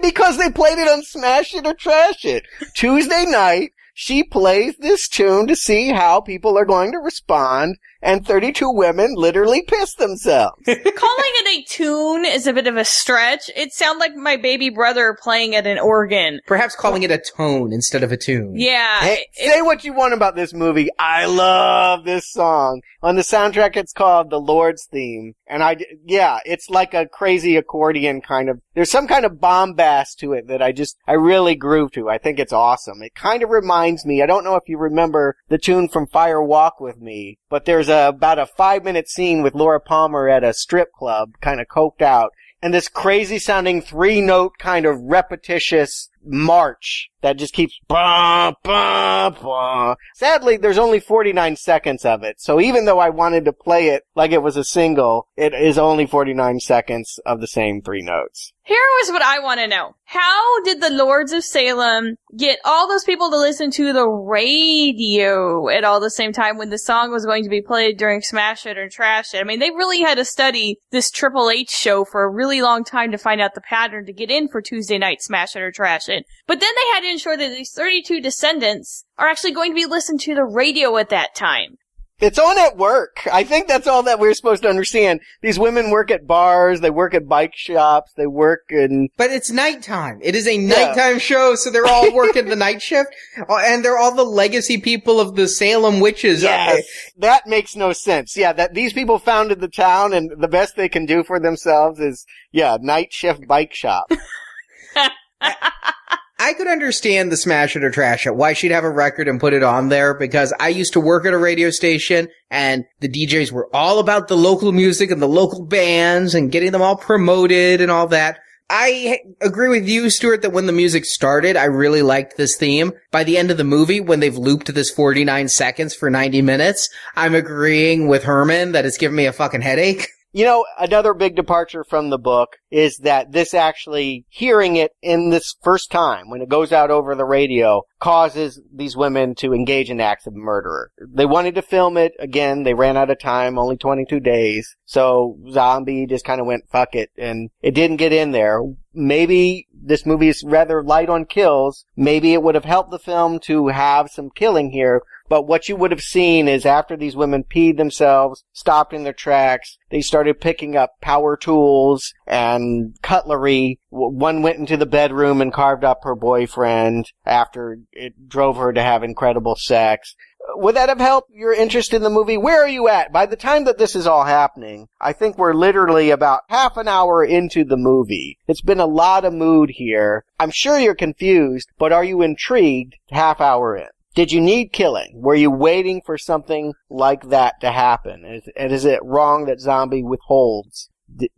Because they played it on Smash It or Trash It. Tuesday night, she plays this tune to see how people are going to respond, and 32 women literally piss themselves. Calling it a tune is a bit of a stretch. It sounded like my baby brother playing at an organ. Perhaps calling it a tone instead of a tune. Yeah. Hey, say what you want about this movie. I love this song. On the soundtrack, it's called The Lord's Theme. And it's like a crazy accordion kind of, there's some kind of bombast to it that I really groove to. I think it's awesome. It kind of reminds me, I don't know if you remember the tune from Fire Walk With Me, but there's about a 5-minute scene with Laura Palmer at a strip club, kind of coked out, and this crazy sounding 3-note kind of repetitious march that just keeps bah, bah, bah. Sadly, there's only 49 seconds of it, so even though I wanted to play it like it was a single, it is only 49 seconds of the same 3 notes. Here was what I want to know. How did the Lords of Salem get all those people to listen to the radio at all the same time when the song was going to be played during Smash It or Trash It? I mean, they really had to study this Triple H show for a really long time to find out the pattern to get in for Tuesday night Smash It or Trash It. But then they had to ensure that these 32 descendants are actually going to be listened to the radio at that time. It's on at work. I think that's all that we're supposed to understand. These women work at bars, they work at bike shops, they work in... But it's nighttime. It is a nighttime show, so they're all working the night shift, and they're all the legacy people of the Salem witches. Yes, that makes no sense. Yeah, that these people founded the town, and the best they can do for themselves is, night shift bike shop. I could understand the Smash It or Trash It, why she'd have a record and put it on there, because I used to work at a radio station, and the DJs were all about the local music and the local bands and getting them all promoted and all that. I agree with you, Stuart, that when the music started, I really liked this theme. By the end of the movie, when they've looped this 49 seconds for 90 minutes, I'm agreeing with Herman that it's giving me a fucking headache. You know, another big departure from the book is that this actually, hearing it in this first time, when it goes out over the radio, causes these women to engage in acts of murder. They wanted to film it. Again, they ran out of time, only 22 days. So Zombie just kind of went, fuck it, and it didn't get in there. Maybe this movie is rather light on kills. Maybe it would have helped the film to have some killing here. But what you would have seen is after these women peed themselves, stopped in their tracks, they started picking up power tools and cutlery. One went into the bedroom and carved up her boyfriend after it drove her to have incredible sex. Would that have helped your interest in the movie? Where are you at? By the time that this is all happening, I think we're literally about half an hour into the movie. It's been a lot of mood here. I'm sure you're confused, but are you intrigued half hour in? Did you need killing? Were you waiting for something like that to happen? And is it wrong that Zombie withholds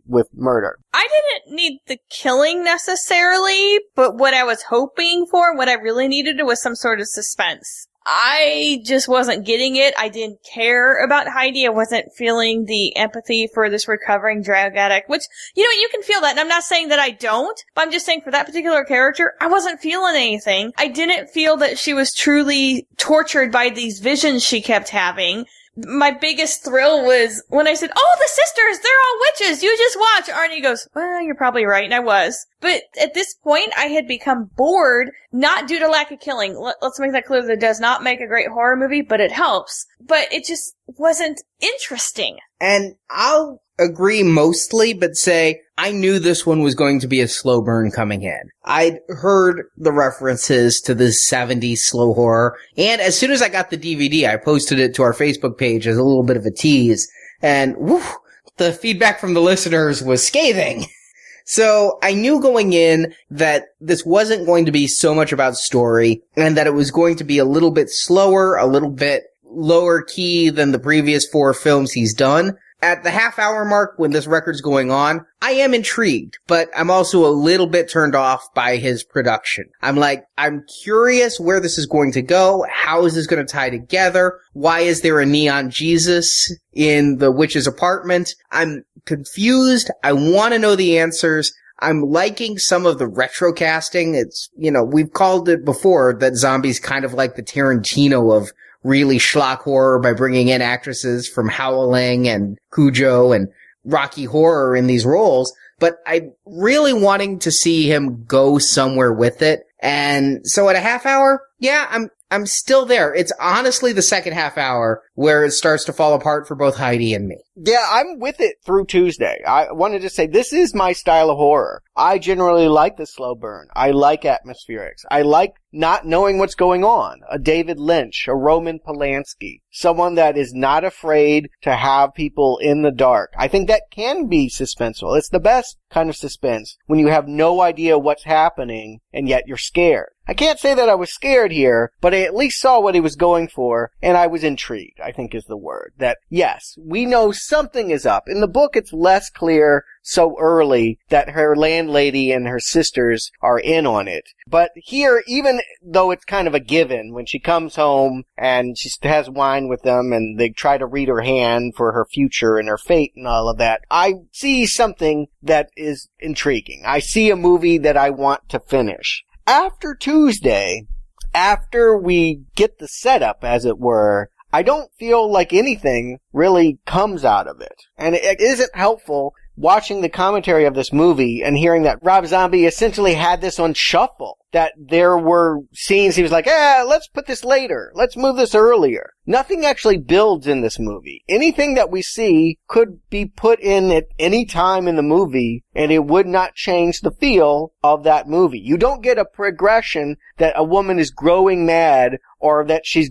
with murder? I didn't need the killing necessarily, but what I was hoping for, what I really needed was some sort of suspense. I just wasn't getting it. I didn't care about Heidi. I wasn't feeling the empathy for this recovering drug addict, which, you can feel that. And I'm not saying that I don't, but I'm just saying for that particular character, I wasn't feeling anything. I didn't feel that she was truly tortured by these visions she kept having. My biggest thrill was when I said, oh, the sisters, they're all witches. You just watch. Arnie goes, well, you're probably right. And I was. But at this point, I had become bored, not due to lack of killing. Let's make that clear. That it does not make a great horror movie, but it helps. But it just wasn't interesting. And I'll agree mostly, but say I knew this one was going to be a slow burn coming in. I'd heard the references to this 70s slow horror, and as soon as I got the DVD, I posted it to our Facebook page as a little bit of a tease, and the feedback from the listeners was scathing. So I knew going in that this wasn't going to be so much about story, and that it was going to be a little bit slower, a little bit lower key than the previous 4 films he's done. At the half-hour mark when this record's going on, I am intrigued, but I'm also a little bit turned off by his production. I'm curious where this is going to go. How is this going to tie together? Why is there a neon Jesus in the witch's apartment? I'm confused. I want to know the answers. I'm liking some of the retro casting. It's, we've called it before that Zombie's kind of like the Tarantino of really schlock horror by bringing in actresses from Howling and Cujo and Rocky Horror in these roles, but I'm really wanting to see him go somewhere with it. And so at a half hour, yeah, I'm still there. It's honestly the second half hour where it starts to fall apart for both Heidi and me. Yeah, I'm with it through Tuesday. I wanted to say this is my style of horror. I generally like the slow burn. I like atmospherics. I like not knowing what's going on. A David Lynch, a Roman Polanski, someone that is not afraid to have people in the dark. I think that can be suspenseful. It's the best kind of suspense when you have no idea what's happening and yet you're scared. I can't say that I was scared here, but I at least saw what he was going for, and I was intrigued, I think is the word. That, yes, we know something is up. In the book, it's less clear so early that her landlady and her sisters are in on it. But here, even though it's kind of a given, when she comes home and she has wine with them and they try to read her hand for her future and her fate and all of that, I see something that is intriguing. I see a movie that I want to finish. After Tuesday, after we get the setup, as it were, I don't feel like anything really comes out of it. And it isn't helpful watching the commentary of this movie and hearing that Rob Zombie essentially had this on shuffle. That there were scenes he was like, let's put this later. Let's move this earlier. Nothing actually builds in this movie. Anything that we see could be put in at any time in the movie and it would not change the feel of that movie. You don't get a progression that a woman is growing mad or that she's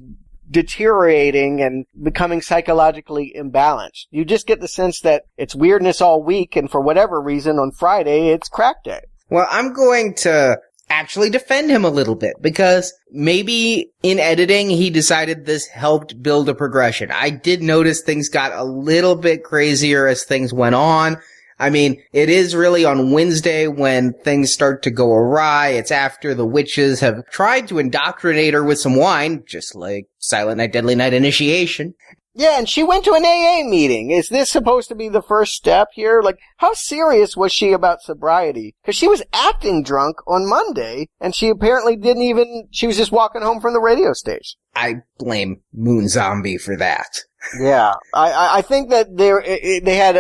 deteriorating and becoming psychologically imbalanced. You just get the sense that it's weirdness all week and for whatever reason on Friday it's crack day. Well, I'm going to actually defend him a little bit because maybe in editing he decided this helped build a progression. I did notice things got a little bit crazier as things went on. I mean, it is really on Wednesday when things start to go awry. It's after the witches have tried to indoctrinate her with some wine, just like Silent Night, Deadly Night initiation. Yeah, and she went to an AA meeting. Is this supposed to be the first step here? Like, how serious was she about sobriety? Because she was acting drunk on Monday, and she apparently she was just walking home from the radio station. I blame Moon-Zombie for that. Yeah, I think that they had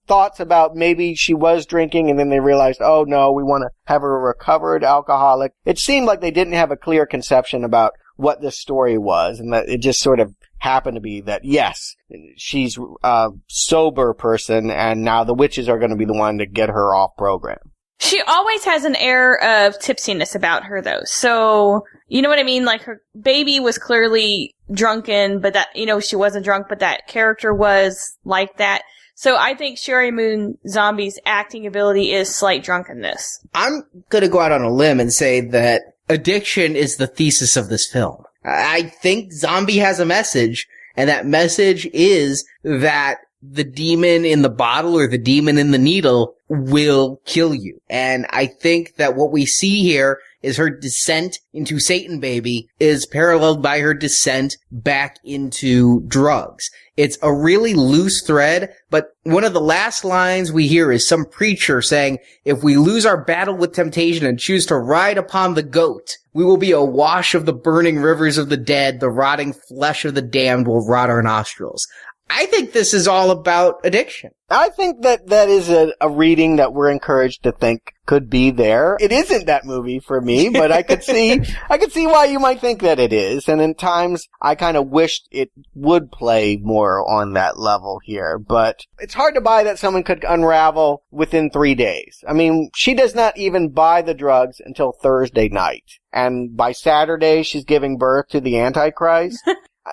thoughts about maybe she was drinking, and then they realized, oh no, we want to have her a recovered alcoholic. It seemed like they didn't have a clear conception about what this story was, and that it just sort of happened to be that, yes, she's a sober person, and now the witches are going to be the one to get her off program. She always has an air of tipsiness about her, though. So, you know what I mean? Like, her baby was clearly drunken, but that, she wasn't drunk, but that character was like that. So I think Sheri Moon-Zombie's acting ability is slight drunkenness. I'm gonna go out on a limb and say that addiction is the thesis of this film. I think Zombie has a message, and that message is that the demon in the bottle or the demon in the needle will kill you. And I think that what we see here is her descent into Satan Baby is paralleled by her descent back into drugs. It's a really loose thread, but one of the last lines we hear is some preacher saying, if we lose our battle with temptation and choose to ride upon the goat, we will be awash of the burning rivers of the dead, the rotting flesh of the damned will rot our nostrils. I think this is all about addiction. I think that is a reading that we're encouraged to think could be there. It isn't that movie for me, but I could see why you might think that it is. And in times, I kind of wished it would play more on that level here. But it's hard to buy that someone could unravel within 3 days. I mean, she does not even buy the drugs until Thursday night. And by Saturday, she's giving birth to the Antichrist.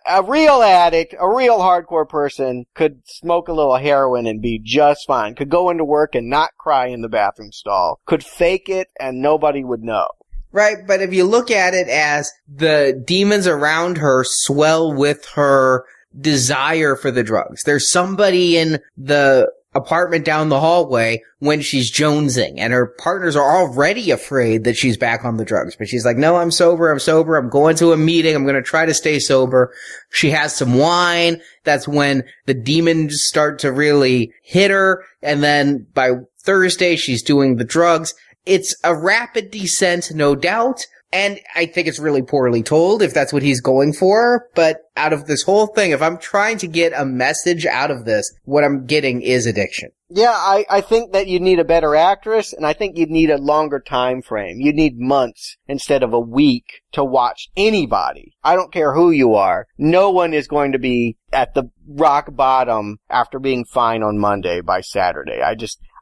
A real addict, a real hardcore person could smoke a little heroin and be just fine. Could go into work and not cry in the bathroom stall. Could fake it and nobody would know. Right, but if you look at it as the demons around her swell with her desire for the drugs. There's somebody in the apartment down the hallway when she's jonesing, and her partners are already afraid that she's back on the drugs. But she's like, no, I'm sober. I'm going to a meeting. I'm going to try to stay sober. She has some wine. That's when the demons start to really hit her. And then by Thursday, she's doing the drugs. It's a rapid descent, no doubt. And I think it's really poorly told if that's what he's going for. But out of this whole thing, if I'm trying to get a message out of this, what I'm getting is addiction. Yeah, I think that you need a better actress, and I think you'd need a longer time frame. You'd need months instead of a week to watch anybody. I don't care who you are. No one is going to be at the rock bottom after being fine on Monday by Saturday.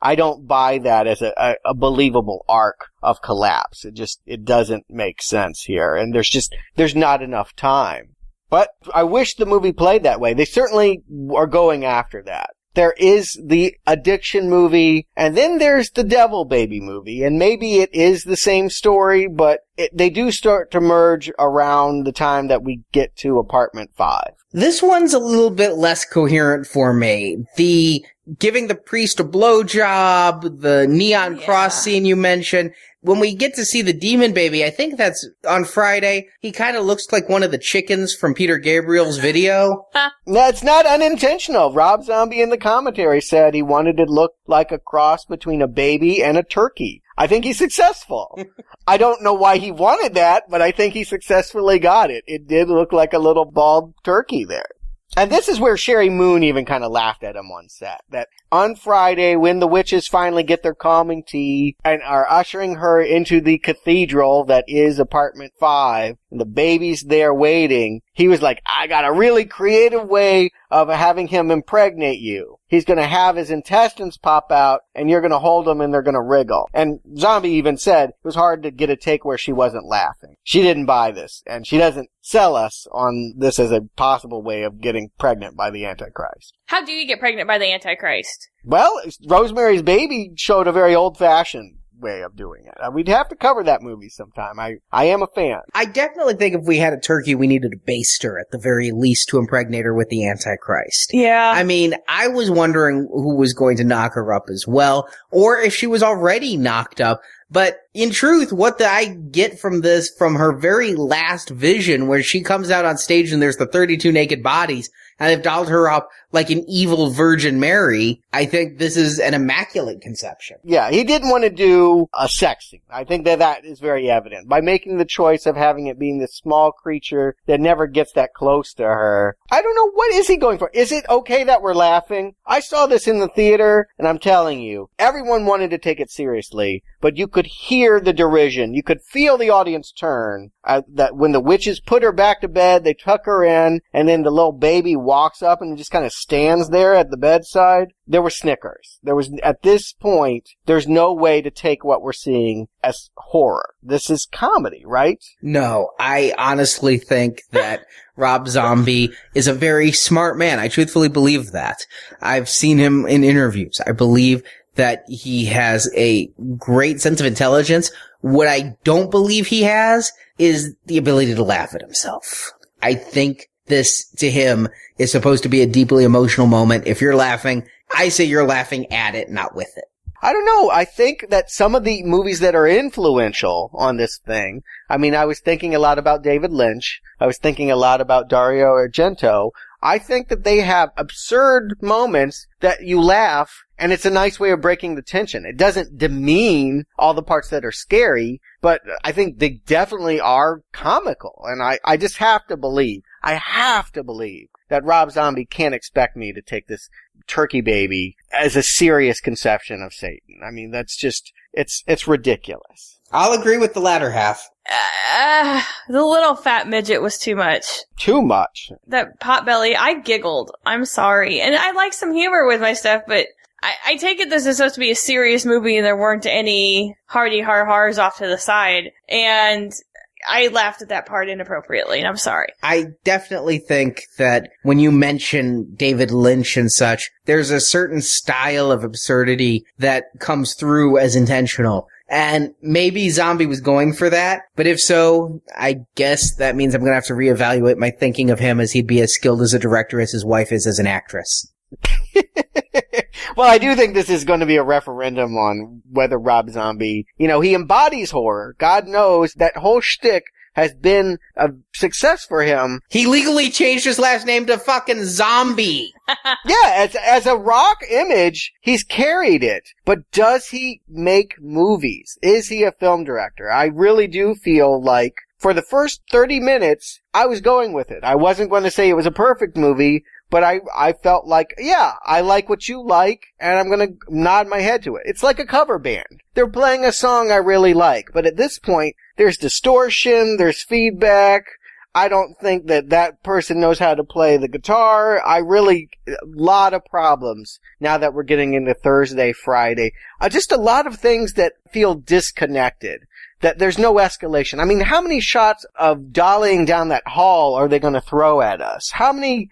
I don't buy that as a believable arc of collapse. It doesn't make sense here. And there's not enough time. But I wish the movie played that way. They certainly are going after that. There is the addiction movie, and then there's the devil baby movie. And maybe it is the same story, but they do start to merge around the time that we get to Apartment 5. This one's a little bit less coherent for me. The giving the priest a blowjob, the neon cross scene you mentioned. When we get to see the demon baby, I think that's on Friday. He kind of looks like one of the chickens from Peter Gabriel's video. That's not unintentional. Rob Zombie in the commentary said he wanted it to look like a cross between a baby and a turkey. I think he's successful. I don't know why he wanted that, but I think he successfully got it. It did look like a little bald turkey there. And this is where Sheri Moon even kind of laughed at him on set. That on Friday, when the witches finally get their calming tea and are ushering her into the cathedral that is Apartment 5, and the baby's there waiting, he was like, I got a really creative way of having him impregnate you. He's going to have his intestines pop out, and you're going to hold them, and they're going to wriggle. And Zombie even said it was hard to get a take where she wasn't laughing. She didn't buy this, and she doesn't sell us on this as a possible way of getting pregnant by the Antichrist. How do you get pregnant by the Antichrist? Well, Rosemary's Baby showed a very old-fashioned way of doing it. We'd have to cover that movie sometime. I am a fan. I definitely think if we had a turkey, we needed a baster at the very least to impregnate her with the Antichrist. Yeah. I mean, I was wondering who was going to knock her up as well, or if she was already knocked up. But in truth, what I get from this, from her very last vision, where she comes out on stage and there's the 32 naked bodies, and they've dolled her up like an evil Virgin Mary, I think this is an immaculate conception. Yeah, he didn't want to do a sex scene. I think that is very evident. By making the choice of having it being this small creature that never gets that close to her, I don't know, what is he going for? Is it okay that we're laughing? I saw this in the theater, and I'm telling you, everyone wanted to take it seriously, but you could hear the derision. You could feel the audience turn. That when the witches put her back to bed, they tuck her in, and then the little baby walks up and just kind of stands there at the bedside. There were snickers. At this point, there's no way to take what we're seeing as horror. This is comedy, right? No, I honestly think that Rob Zombie is a very smart man. I truthfully believe that. I've seen him in interviews. I believe that he has a great sense of intelligence. What I don't believe he has is the ability to laugh at himself. I think this, to him, is supposed to be a deeply emotional moment. If you're laughing, I say you're laughing at it, not with it. I don't know. I think that some of the movies that are influential on this thing, I mean, I was thinking a lot about David Lynch. I was thinking a lot about Dario Argento. I think that they have absurd moments that you laugh, and it's a nice way of breaking the tension. It doesn't demean all the parts that are scary, but I think they definitely are comical. And I just have to believe that Rob Zombie can't expect me to take this turkey baby as a serious conception of Satan. I mean, that's just, it's ridiculous. I'll agree with the latter half. The little fat midget was too much. Too much. That potbelly, I giggled. I'm sorry. And I like some humor with my stuff, but I take it this is supposed to be a serious movie and there weren't any hardy har-hars off to the side. And I laughed at that part inappropriately, and I'm sorry. I definitely think that when you mention David Lynch and such, there's a certain style of absurdity that comes through as intentional. And maybe Zombie was going for that, but if so, I guess that means I'm gonna have to reevaluate my thinking of him, as he'd be as skilled as a director as his wife is as an actress. Well, I do think this is going to be a referendum on whether Rob Zombie, he embodies horror. God knows that whole shtick has been a success for him. He legally changed his last name to fucking Zombie. Yeah, as a rock image, he's carried it. But does he make movies? Is he a film director? I really do feel like for the first 30 minutes, I was going with it. I wasn't going to say it was a perfect movie, but I felt like, yeah, I like what you like, and I'm going to nod my head to it. It's like a cover band. They're playing a song I really like, but at this point, there's distortion, there's feedback. I don't think that person knows how to play the guitar. A lot of problems now that we're getting into Thursday, Friday. Just a lot of things that feel disconnected. That there's no escalation. I mean, how many shots of dollying down that hall are they going to throw at us? How many,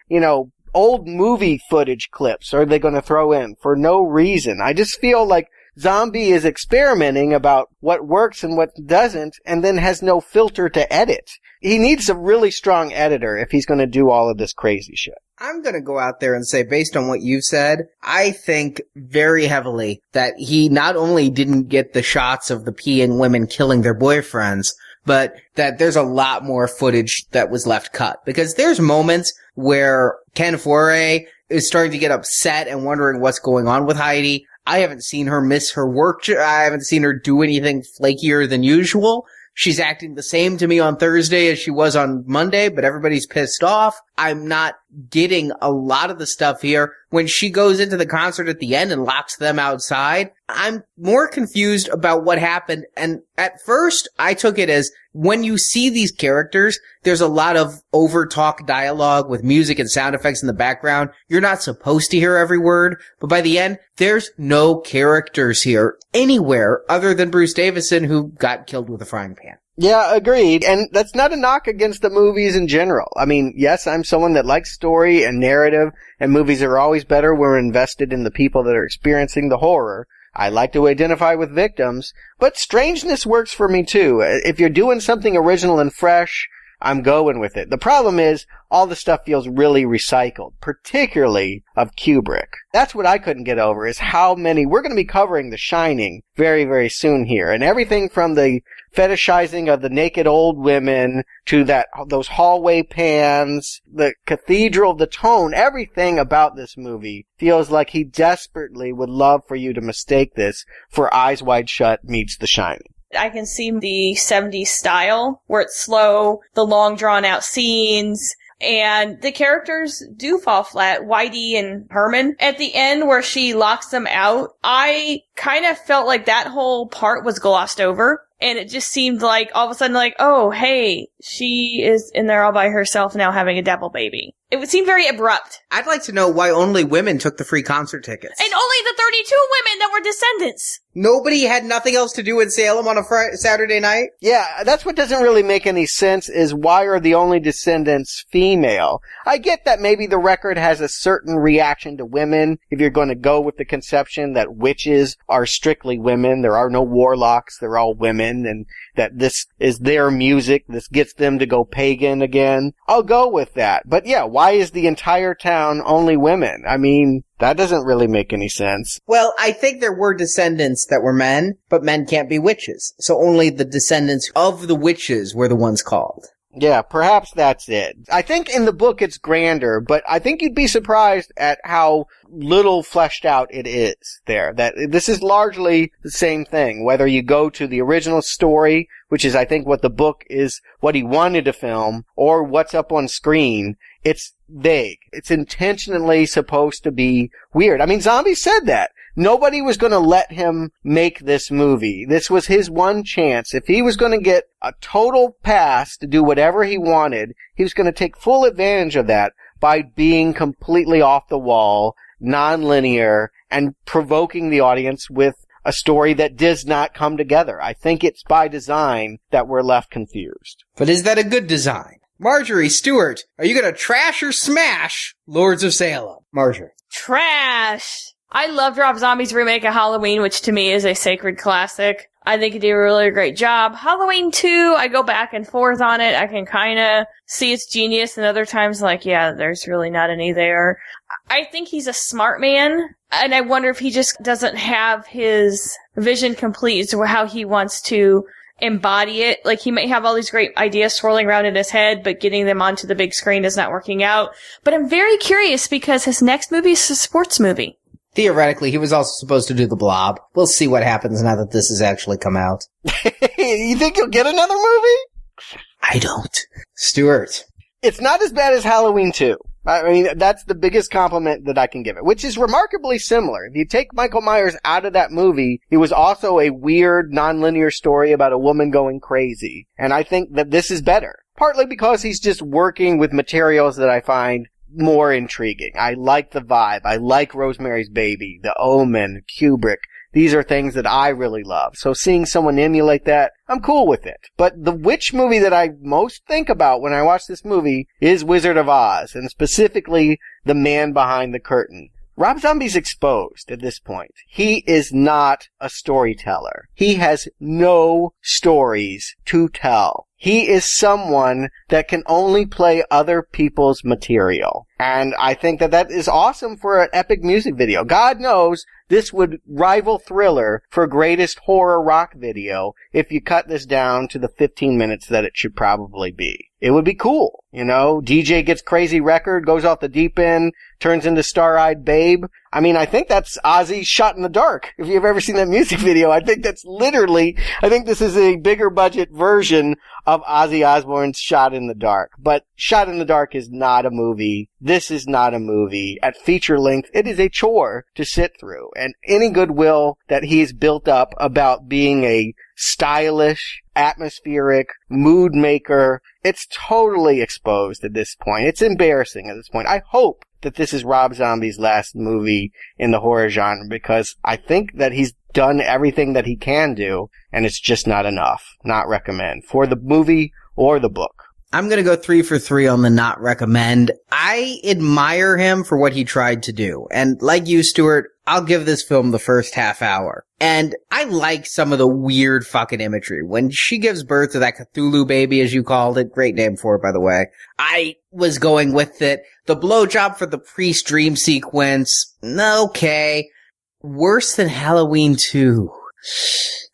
old movie footage clips are they going to throw in for no reason? I just feel like Zombie is experimenting about what works and what doesn't, and then has no filter to edit. He needs a really strong editor if he's going to do all of this crazy shit. I'm going to go out there and say, based on what you've said, I think very heavily that he not only didn't get the shots of the peeing women killing their boyfriends, but that there's a lot more footage that was left cut. Because there's moments where Ken Foree is starting to get upset and wondering what's going on with Heidi. I haven't seen her miss her work. I haven't seen her do anything flakier than usual. She's acting the same to me on Thursday as she was on Monday, but everybody's pissed off. I'm not getting a lot of the stuff here. When she goes into the concert at the end and locks them outside, I'm more confused about what happened. And at first, I took it as when you see these characters, there's a lot of over-talk dialogue with music and sound effects in the background. You're not supposed to hear every word, but by the end, there's no characters here anywhere other than Bruce Davison, who got killed with a frying pan. Yeah, agreed. And that's not a knock against the movies in general. I mean, yes, I'm someone that likes story and narrative, and movies are always better when we're invested in the people that are experiencing the horror. I like to identify with victims, but strangeness works for me too. If you're doing something original and fresh, I'm going with it. The problem is, all the stuff feels really recycled, particularly of Kubrick. That's what I couldn't get over, is how many... We're going to be covering The Shining very, very soon here, and everything from the fetishizing of the naked old women to those hallway pans, the cathedral, the tone, everything about this movie feels like he desperately would love for you to mistake this for Eyes Wide Shut meets The Shining. I can see the 70s style, where it's slow, the long drawn-out scenes, and the characters do fall flat. Whitey and Herman. At the end, where she locks them out, I kind of felt like that whole part was glossed over. And it just seemed like, all of a sudden, like, oh, hey, she is in there all by herself now having a devil baby. It would seem very abrupt. I'd like to know why only women took the free concert tickets. And only the 32 women that were descendants. Nobody had nothing else to do in Salem on a Saturday night? Yeah, that's what doesn't really make any sense, is why are the only descendants female? I get that maybe the record has a certain reaction to women, if you're going to go with the conception that witches are strictly women, there are no warlocks, they're all women, and that this is their music, this gets them to go pagan again. I'll go with that. But yeah, why is the entire town only women? I mean, that doesn't really make any sense. Well, I think there were descendants that were men, but men can't be witches. So only the descendants of the witches were the ones called. Yeah, perhaps that's it. I think in the book it's grander, but I think you'd be surprised at how little fleshed out it is there. That this is largely the same thing, whether you go to the original story, which is I think what the book is, what he wanted to film, or what's up on screen. It's vague. It's intentionally supposed to be weird. I mean, Zombie said that. Nobody was going to let him make this movie. This was his one chance. If he was going to get a total pass to do whatever he wanted, he was going to take full advantage of that by being completely off the wall, non-linear, and provoking the audience with a story that does not come together. I think it's by design that we're left confused. But is that a good design? Marjorie Stewart, are you going to trash or smash Lords of Salem? Marjorie. Trash. I loved Rob Zombie's remake of Halloween, which to me is a sacred classic. I think he did a really great job. Halloween 2, I go back and forth on it. I can kind of see its genius, and other times, like, yeah, there's really not any there. I think he's a smart man, and I wonder if he just doesn't have his vision complete as to how he wants to embody it. Like, he might have all these great ideas swirling around in his head, but getting them onto the big screen is not working out. But I'm very curious because his next movie is a sports movie. Theoretically, he was also supposed to do The Blob. We'll see what happens now that this has actually come out. You think you'll get another movie? I don't. Stuart. It's not as bad as Halloween 2. I mean, that's the biggest compliment that I can give it, which is remarkably similar. If you take Michael Myers out of that movie, it was also a weird, nonlinear story about a woman going crazy. And I think that this is better. Partly because he's just working with materials that I find more intriguing. I like the vibe. I like Rosemary's Baby, The Omen, Kubrick. These are things that I really love. So seeing someone emulate that, I'm cool with it. But the witch movie that I most think about when I watch this movie is Wizard of Oz, and specifically The Man Behind the Curtain. Rob Zombie's exposed at this point. He is not a storyteller. He has no stories to tell. He is someone that can only play other people's material. And I think that that is awesome for an epic music video. God knows this would rival Thriller for greatest horror rock video if you cut this down to the 15 minutes that it should probably be. It would be cool. You know, DJ gets crazy record, goes off the deep end, turns into Star-Eyed Babe. I mean, I think that's Ozzy Shot in the Dark. If you've ever seen that music video, I think that's literally, I think this is a bigger budget version of Ozzy Osbourne's Shot in the Dark. But Shot in the Dark is not a movie. This is not a movie. At feature length, it is a chore to sit through. And any goodwill that he's built up about being a stylish, atmospheric, mood maker, it's totally exposed at this point. It's embarrassing at this point. I hope that this is Rob Zombie's last movie in the horror genre, because I think that he's done everything that he can do, and it's just not enough. Not recommend for the movie or the book. I'm going to go 3 for 3 on the not recommend. I admire him for what he tried to do. And like you, Stuart, I'll give this film the first half hour. And I like some of the weird fucking imagery. When she gives birth to that Cthulhu baby, as you called it, great name for it, by the way, I was going with it. The blowjob for the priest dream sequence, okay. Worse than Halloween 2.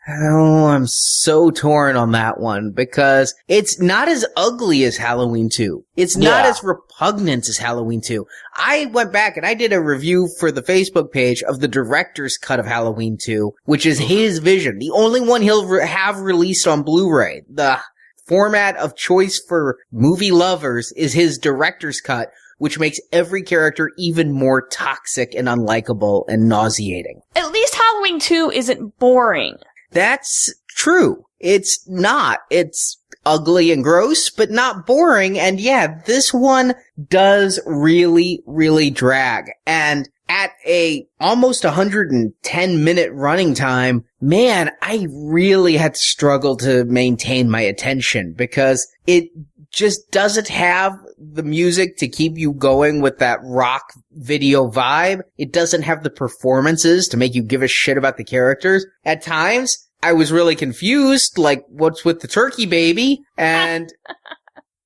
Oh, I'm so torn on that one because it's not as ugly as Halloween 2. It's not as repugnant as Halloween 2. I went back and I did a review for the Facebook page of the director's cut of Halloween 2, which is his vision. The only one he'll have released on Blu-ray. The format of choice for movie lovers is his director's cut, which makes every character even more toxic and unlikable and nauseating. At least Halloween 2 isn't boring. That's true. It's not. It's ugly and gross, but not boring. And yeah, this one does really, really drag. And at a almost 110-minute running time, man, I really had to struggle to maintain my attention because it just doesn't have the music to keep you going with that rock video vibe. It doesn't have the performances to make you give a shit about the characters. At times, I was really confused, like, what's with the turkey baby? And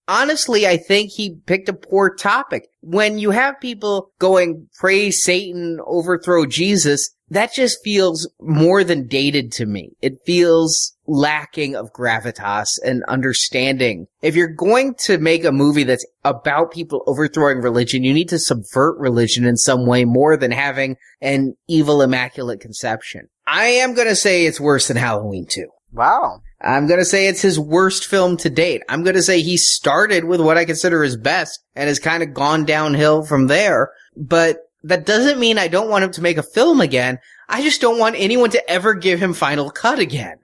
honestly, I think he picked a poor topic. When you have people going, praise Satan, overthrow Jesus, that just feels more than dated to me. It feels lacking of gravitas and understanding. If you're going to make a movie that's about people overthrowing religion, you need to subvert religion in some way more than having an evil immaculate conception. I am going to say it's worse than Halloween 2. Wow. I'm going to say it's his worst film to date. I'm going to say he started with what I consider his best and has kind of gone downhill from there. But that doesn't mean I don't want him to make a film again. I just don't want anyone to ever give him Final Cut again.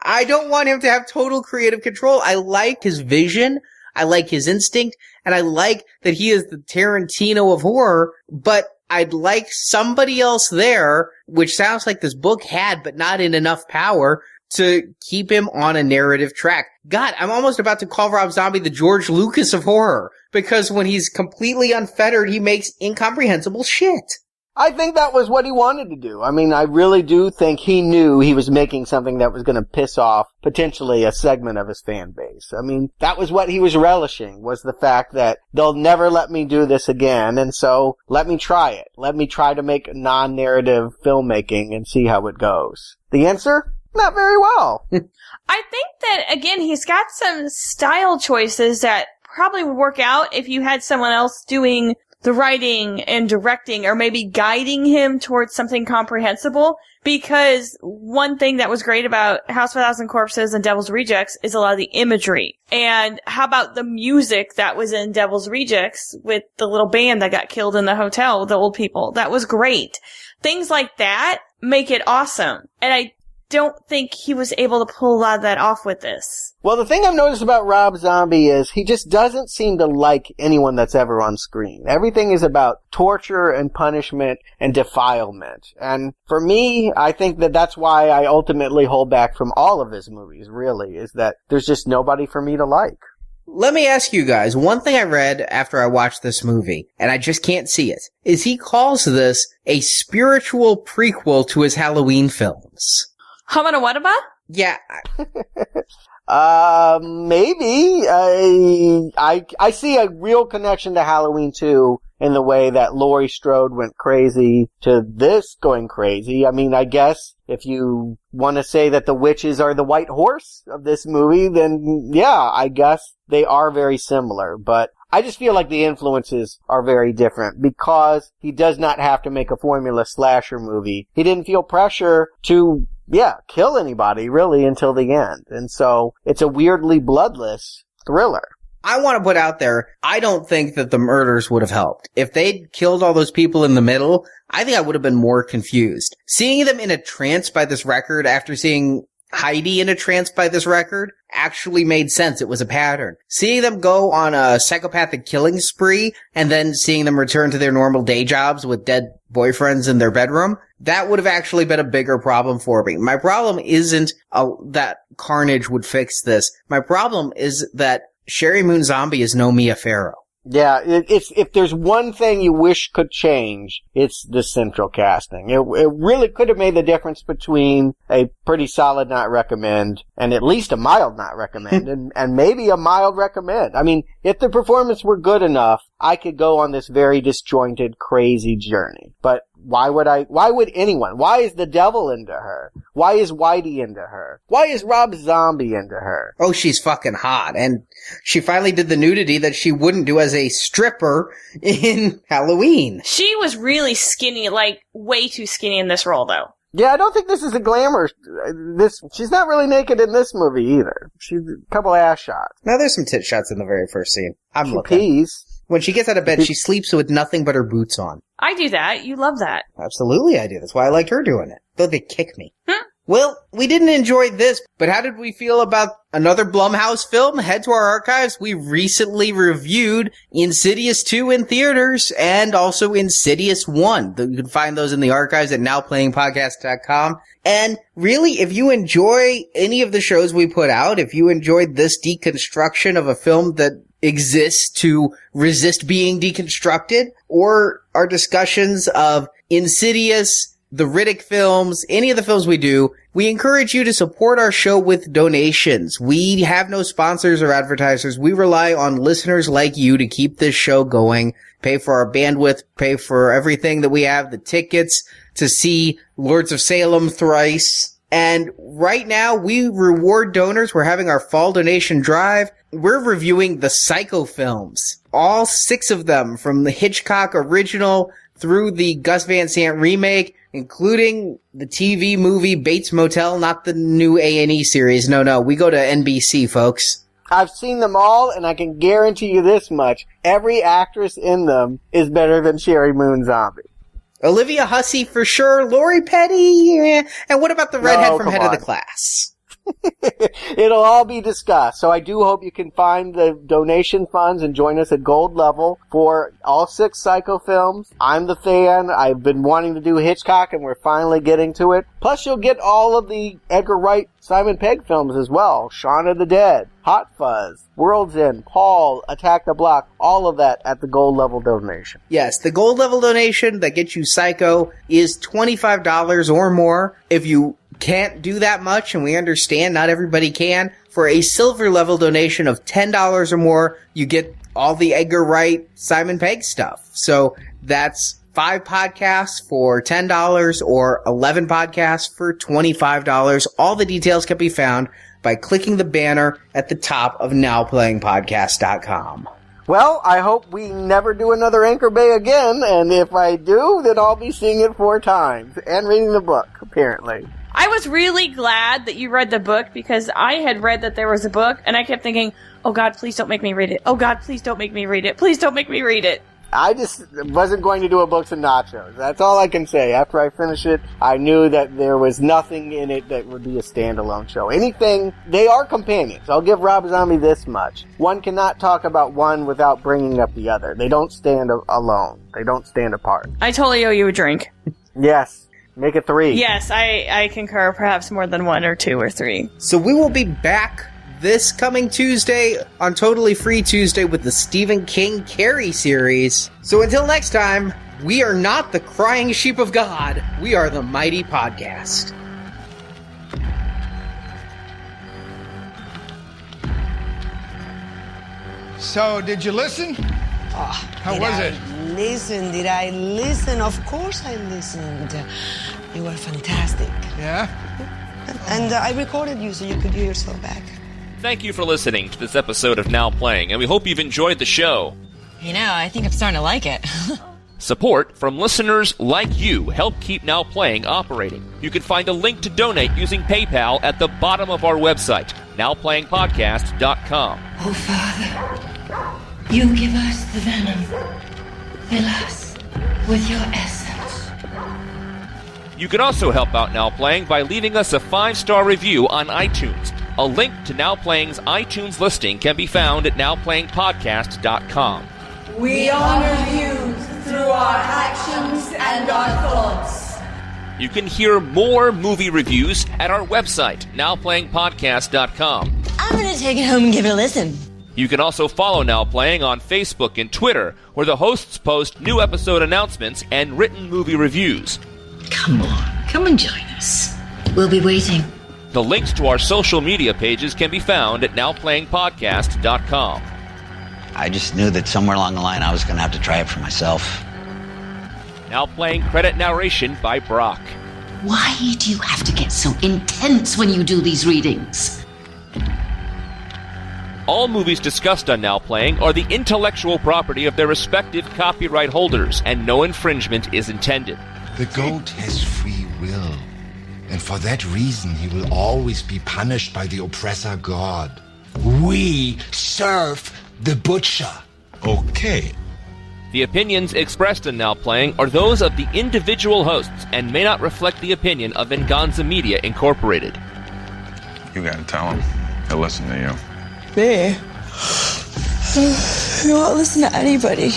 I don't want him to have total creative control. I like his vision. I like his instinct. And I like that he is the Tarantino of horror, but I'd like somebody else there, which sounds like this book had, but not in enough power, to keep him on a narrative track. God, I'm almost about to call Rob Zombie the George Lucas of horror, because when he's completely unfettered, he makes incomprehensible shit. I think that was what he wanted to do. I mean, I really do think he knew he was making something that was going to piss off potentially a segment of his fan base. I mean, that was what he was relishing, was the fact that they'll never let me do this again, and so let me try it. Let me try to make non-narrative filmmaking and see how it goes. The answer? Not very well. I think that, again, he's got some style choices that probably would work out if you had someone else doing the writing and directing, or maybe guiding him towards something comprehensible. Because one thing that was great about House of a Thousand Corpses and Devil's Rejects is a lot of the imagery. And how about the music that was in Devil's Rejects with the little band that got killed in the hotel, the old people? That was great. Things like that make it awesome. And I don't think he was able to pull a lot of that off with this. Well, the thing I've noticed about Rob Zombie is he just doesn't seem to like anyone that's ever on screen. Everything is about torture and punishment and defilement. And for me, I think that that's why I ultimately hold back from all of his movies, really, is that there's just nobody for me to like. Let me ask you guys, one thing I read after I watched this movie, and I just can't see it, is he calls this a spiritual prequel to his Halloween films. Hamana Wadaba? Yeah. Maybe. I see a real connection to Halloween 2 in the way that Laurie Strode went crazy to this going crazy. I mean, I guess if you want to say that the witches are the white horse of this movie, then yeah, I guess they are very similar. But I just feel like the influences are very different because he does not have to make a formula slasher movie. He didn't feel pressure to kill anybody, really, until the end. And so, it's a weirdly bloodless thriller. I want to put out there, I don't think that the murders would have helped. If they'd killed all those people in the middle, I think I would have been more confused. Seeing them in a trance by this record after seeing Heidi in a trance by this record actually made sense. It was a pattern. Seeing them go on a psychopathic killing spree and then seeing them return to their normal day jobs with dead boyfriends in their bedroom, that would have actually been a bigger problem for me. My problem isn't that Carnage would fix this. My problem is that Sheri Moon-Zombie is no Mia Farrow. Yeah, it's if there's one thing you wish could change, it's the central casting. It really could have made the difference between a pretty solid not recommend and at least a mild not recommend and maybe a mild recommend. I mean, if the performance were good enough, I could go on this very disjointed, crazy journey. But why would anyone? Why is the devil into her? Why is Whitey into her? Why is Rob Zombie into her? Oh, she's fucking hot. And she finally did the nudity that she wouldn't do as a stripper in Halloween. She was really skinny, like way too skinny in this role, though. Yeah, I don't think this is a glamour. She's not really naked in this movie either. She's a couple ass shots. Now there's some tit shots in the very first scene. She pees. When she gets out of bed, she sleeps with nothing but her boots on. I do that. You love that. Absolutely I do. That's why I liked her doing it. Though they kick me. Well, we didn't enjoy this, but how did we feel about another Blumhouse film? Head to our archives. We recently reviewed Insidious 2 in theaters and also Insidious 1. You can find those in the archives at nowplayingpodcast.com. And really, if you enjoy any of the shows we put out, if you enjoyed this deconstruction of a film that exists to resist being deconstructed, or our discussions of Insidious, the Riddick films, any of the films we do, we encourage you to support our show with donations. We have no sponsors or advertisers. We rely on listeners like you to keep this show going, pay for our bandwidth, pay for everything that we have, the tickets to see Lords of Salem thrice. And right now, we reward donors. We're having our fall donation drive. We're reviewing the Psycho films. All 6 of them, from the Hitchcock original through the Gus Van Sant remake, including the TV movie Bates Motel, not the new A&E series. No, we go to NBC, folks. I've seen them all, and I can guarantee you this much. Every actress in them is better than Sheri Moon-Zombie. Olivia Hussey for sure. Lori Petty, and what about the redhead from Head of the Class? It'll all be discussed. So I do hope you can find the donation funds and join us at gold level for all 6 Psycho films. I'm the fan. I've been wanting to do Hitchcock, and we're finally getting to it. Plus, you'll get all of the Edgar Wright, Simon Pegg films as well. Shaun of the Dead, Hot Fuzz, World's End, Paul, Attack the Block, all of that at the gold level donation. Yes, the gold level donation that gets you Psycho is $25 or more. If you can't do that much, and we understand not everybody can, for a silver level donation of $10 or more, you get all the Edgar Wright, Simon Pegg stuff. So that's 5 podcasts for $10 or 11 podcasts for $25. All the details can be found by clicking the banner at the top of nowplayingpodcast.com. Well, I hope we never do another Anchor Bay again, and if I do, then I'll be seeing it 4 times, and reading the book, apparently. I was really glad that you read the book, because I had read that there was a book, and I kept thinking, oh God, please don't make me read it. Oh God, please don't make me read it. Please don't make me read it. I just wasn't going to do a Books and Nachos. That's all I can say. After I finish it, I knew that there was nothing in it that would be a standalone show. Anything, they are companions. I'll give Rob Zombie this much. One cannot talk about one without bringing up the other. They don't stand alone. They don't stand apart. I totally owe you a drink. Yes. Make it 3. Yes, I concur. Perhaps more than 1 or 2 or 3. So we will be back this coming Tuesday on Totally Free Tuesday with the Stephen King Carrie series. So until next time, we are not the crying sheep of God. We are the Mighty Podcast. So, did you listen? How was it? Did I listen? Of course I listened. You were fantastic. Yeah? And I recorded you so you could hear yourself back. Thank you for listening to this episode of Now Playing, and we hope you've enjoyed the show. You know, I think I'm starting to like it. Support from listeners like you help keep Now Playing operating. You can find a link to donate using PayPal at the bottom of our website, nowplayingpodcast.com. Oh, Father, you give us the venom. Fill us with your essence. You can also help out Now Playing by leaving us a 5-star review on iTunes. A link to Now Playing's iTunes listing can be found at nowplayingpodcast.com. We honor you through our actions and our thoughts. You can hear more movie reviews at our website, nowplayingpodcast.com. I'm gonna take it home and give it a listen. You can also follow Now Playing on Facebook and Twitter, where the hosts post new episode announcements and written movie reviews. Come on, come and join us. We'll be waiting. The links to our social media pages can be found at nowplayingpodcast.com. I just knew that somewhere along the line I was going to have to try it for myself. Now Playing credit narration by Brock. Why do you have to get so intense when you do these readings? All movies discussed on Now Playing are the intellectual property of their respective copyright holders, and no infringement is intended. The goat has free will, and for that reason he will always be punished by the oppressor God. We serve the butcher. Okay. The opinions expressed in Now Playing are those of the individual hosts and may not reflect the opinion of Venganza Media Incorporated. You gotta tell him. He'll listen to you. Me? You won't listen to anybody.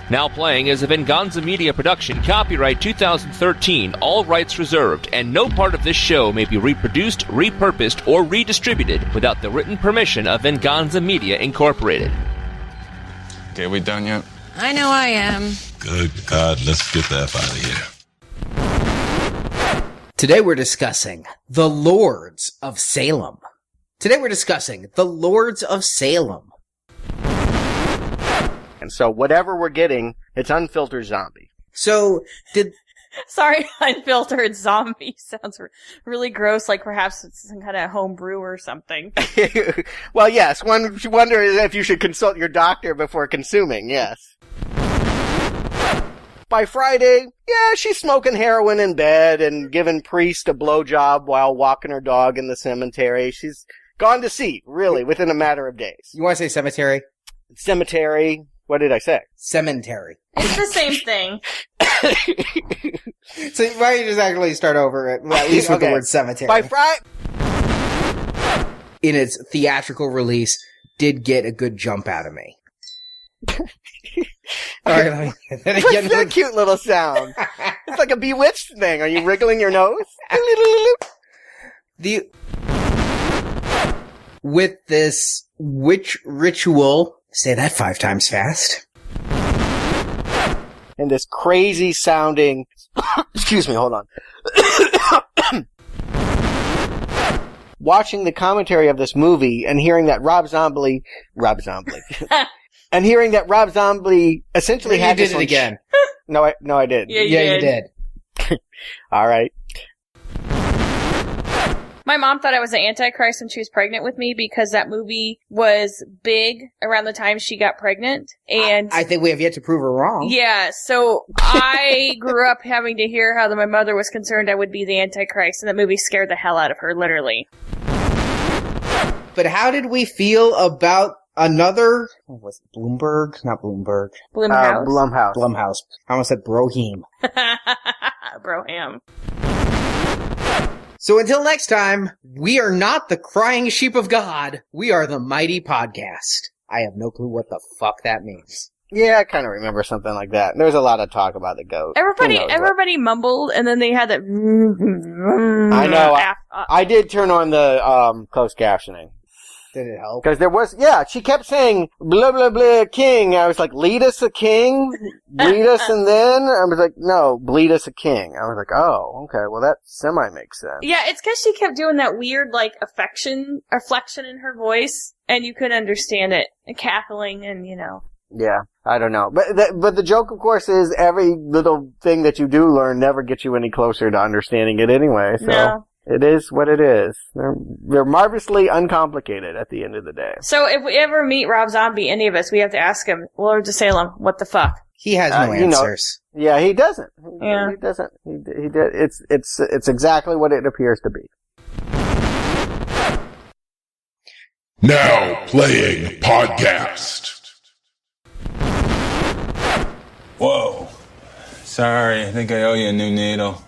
Now Playing is a Venganza Media production, copyright 2013, all rights reserved, and no part of this show may be reproduced, repurposed, or redistributed without the written permission of Venganza Media Incorporated. Okay, we done yet? I know I am. Good God, let's get the F out of here. Today we're discussing The Lords of Salem. And so whatever we're getting, it's unfiltered zombie. So, Sorry, unfiltered zombie sounds really gross, like perhaps it's some kind of home brew or something. Well, yes, one wonders if you should consult your doctor before consuming, yes. By Friday, yeah, she's smoking heroin in bed and giving Priest a blowjob while walking her dog in the cemetery. She's gone to seed, really, within a matter of days. You want to say cemetery? Cemetery. What did I say? Cemetery. It's the same thing. So why don't you just actually start over at least with the word cemetery? By Friday. In its theatrical release, did get a good jump out of me. Alright, What's that cute little sound? It's like a Bewitched thing. Are you wriggling your nose? With this witch ritual, say that 5 times fast. And this crazy sounding, excuse me, hold on. Watching the commentary of this movie and hearing that Rob Zombie, and hearing that Rob Zombie essentially had you this did it again. No, I did. Yeah, you did. All right. My mom thought I was an Antichrist when she was pregnant with me because that movie was big around the time she got pregnant. And I think we have yet to prove her wrong. yeah, so I grew up having to hear how my mother was concerned I would be the Antichrist, and that movie scared the hell out of her, literally. But how did we feel about another, what was it, Bloomberg? Not Bloomberg. Blumhouse. Blumhouse. I almost said Brohim. Broham. So until next time, we are not the crying sheep of God. We are the mighty podcast. I have no clue what the fuck that means. Yeah, I kind of remember something like that. There was a lot of talk about the goat. Everybody mumbled, and then they had that. I know. I did turn on the closed captioning. Did it help? Because there was, she kept saying, blah, blah, blah, king. I was like, lead us a king? Bleed us and then? I was like, no, bleed us a king. I was like, oh, okay, well that semi-makes sense. Yeah, it's because she kept doing that weird, like, reflection in her voice, and you couldn't understand it. And cackling and, Yeah, I don't know. But the joke, of course, is every little thing that you do learn never gets you any closer to understanding it anyway, so. No. It is what it is. They're marvelously uncomplicated at the end of the day. So if we ever meet Rob Zombie, any of us, we have to ask him, Lords of Salem, what the fuck? He has no answers. Yeah, he doesn't. Yeah. He doesn't. He did. It's exactly what it appears to be. Now playing podcast. Whoa. Sorry, I think I owe you a new needle.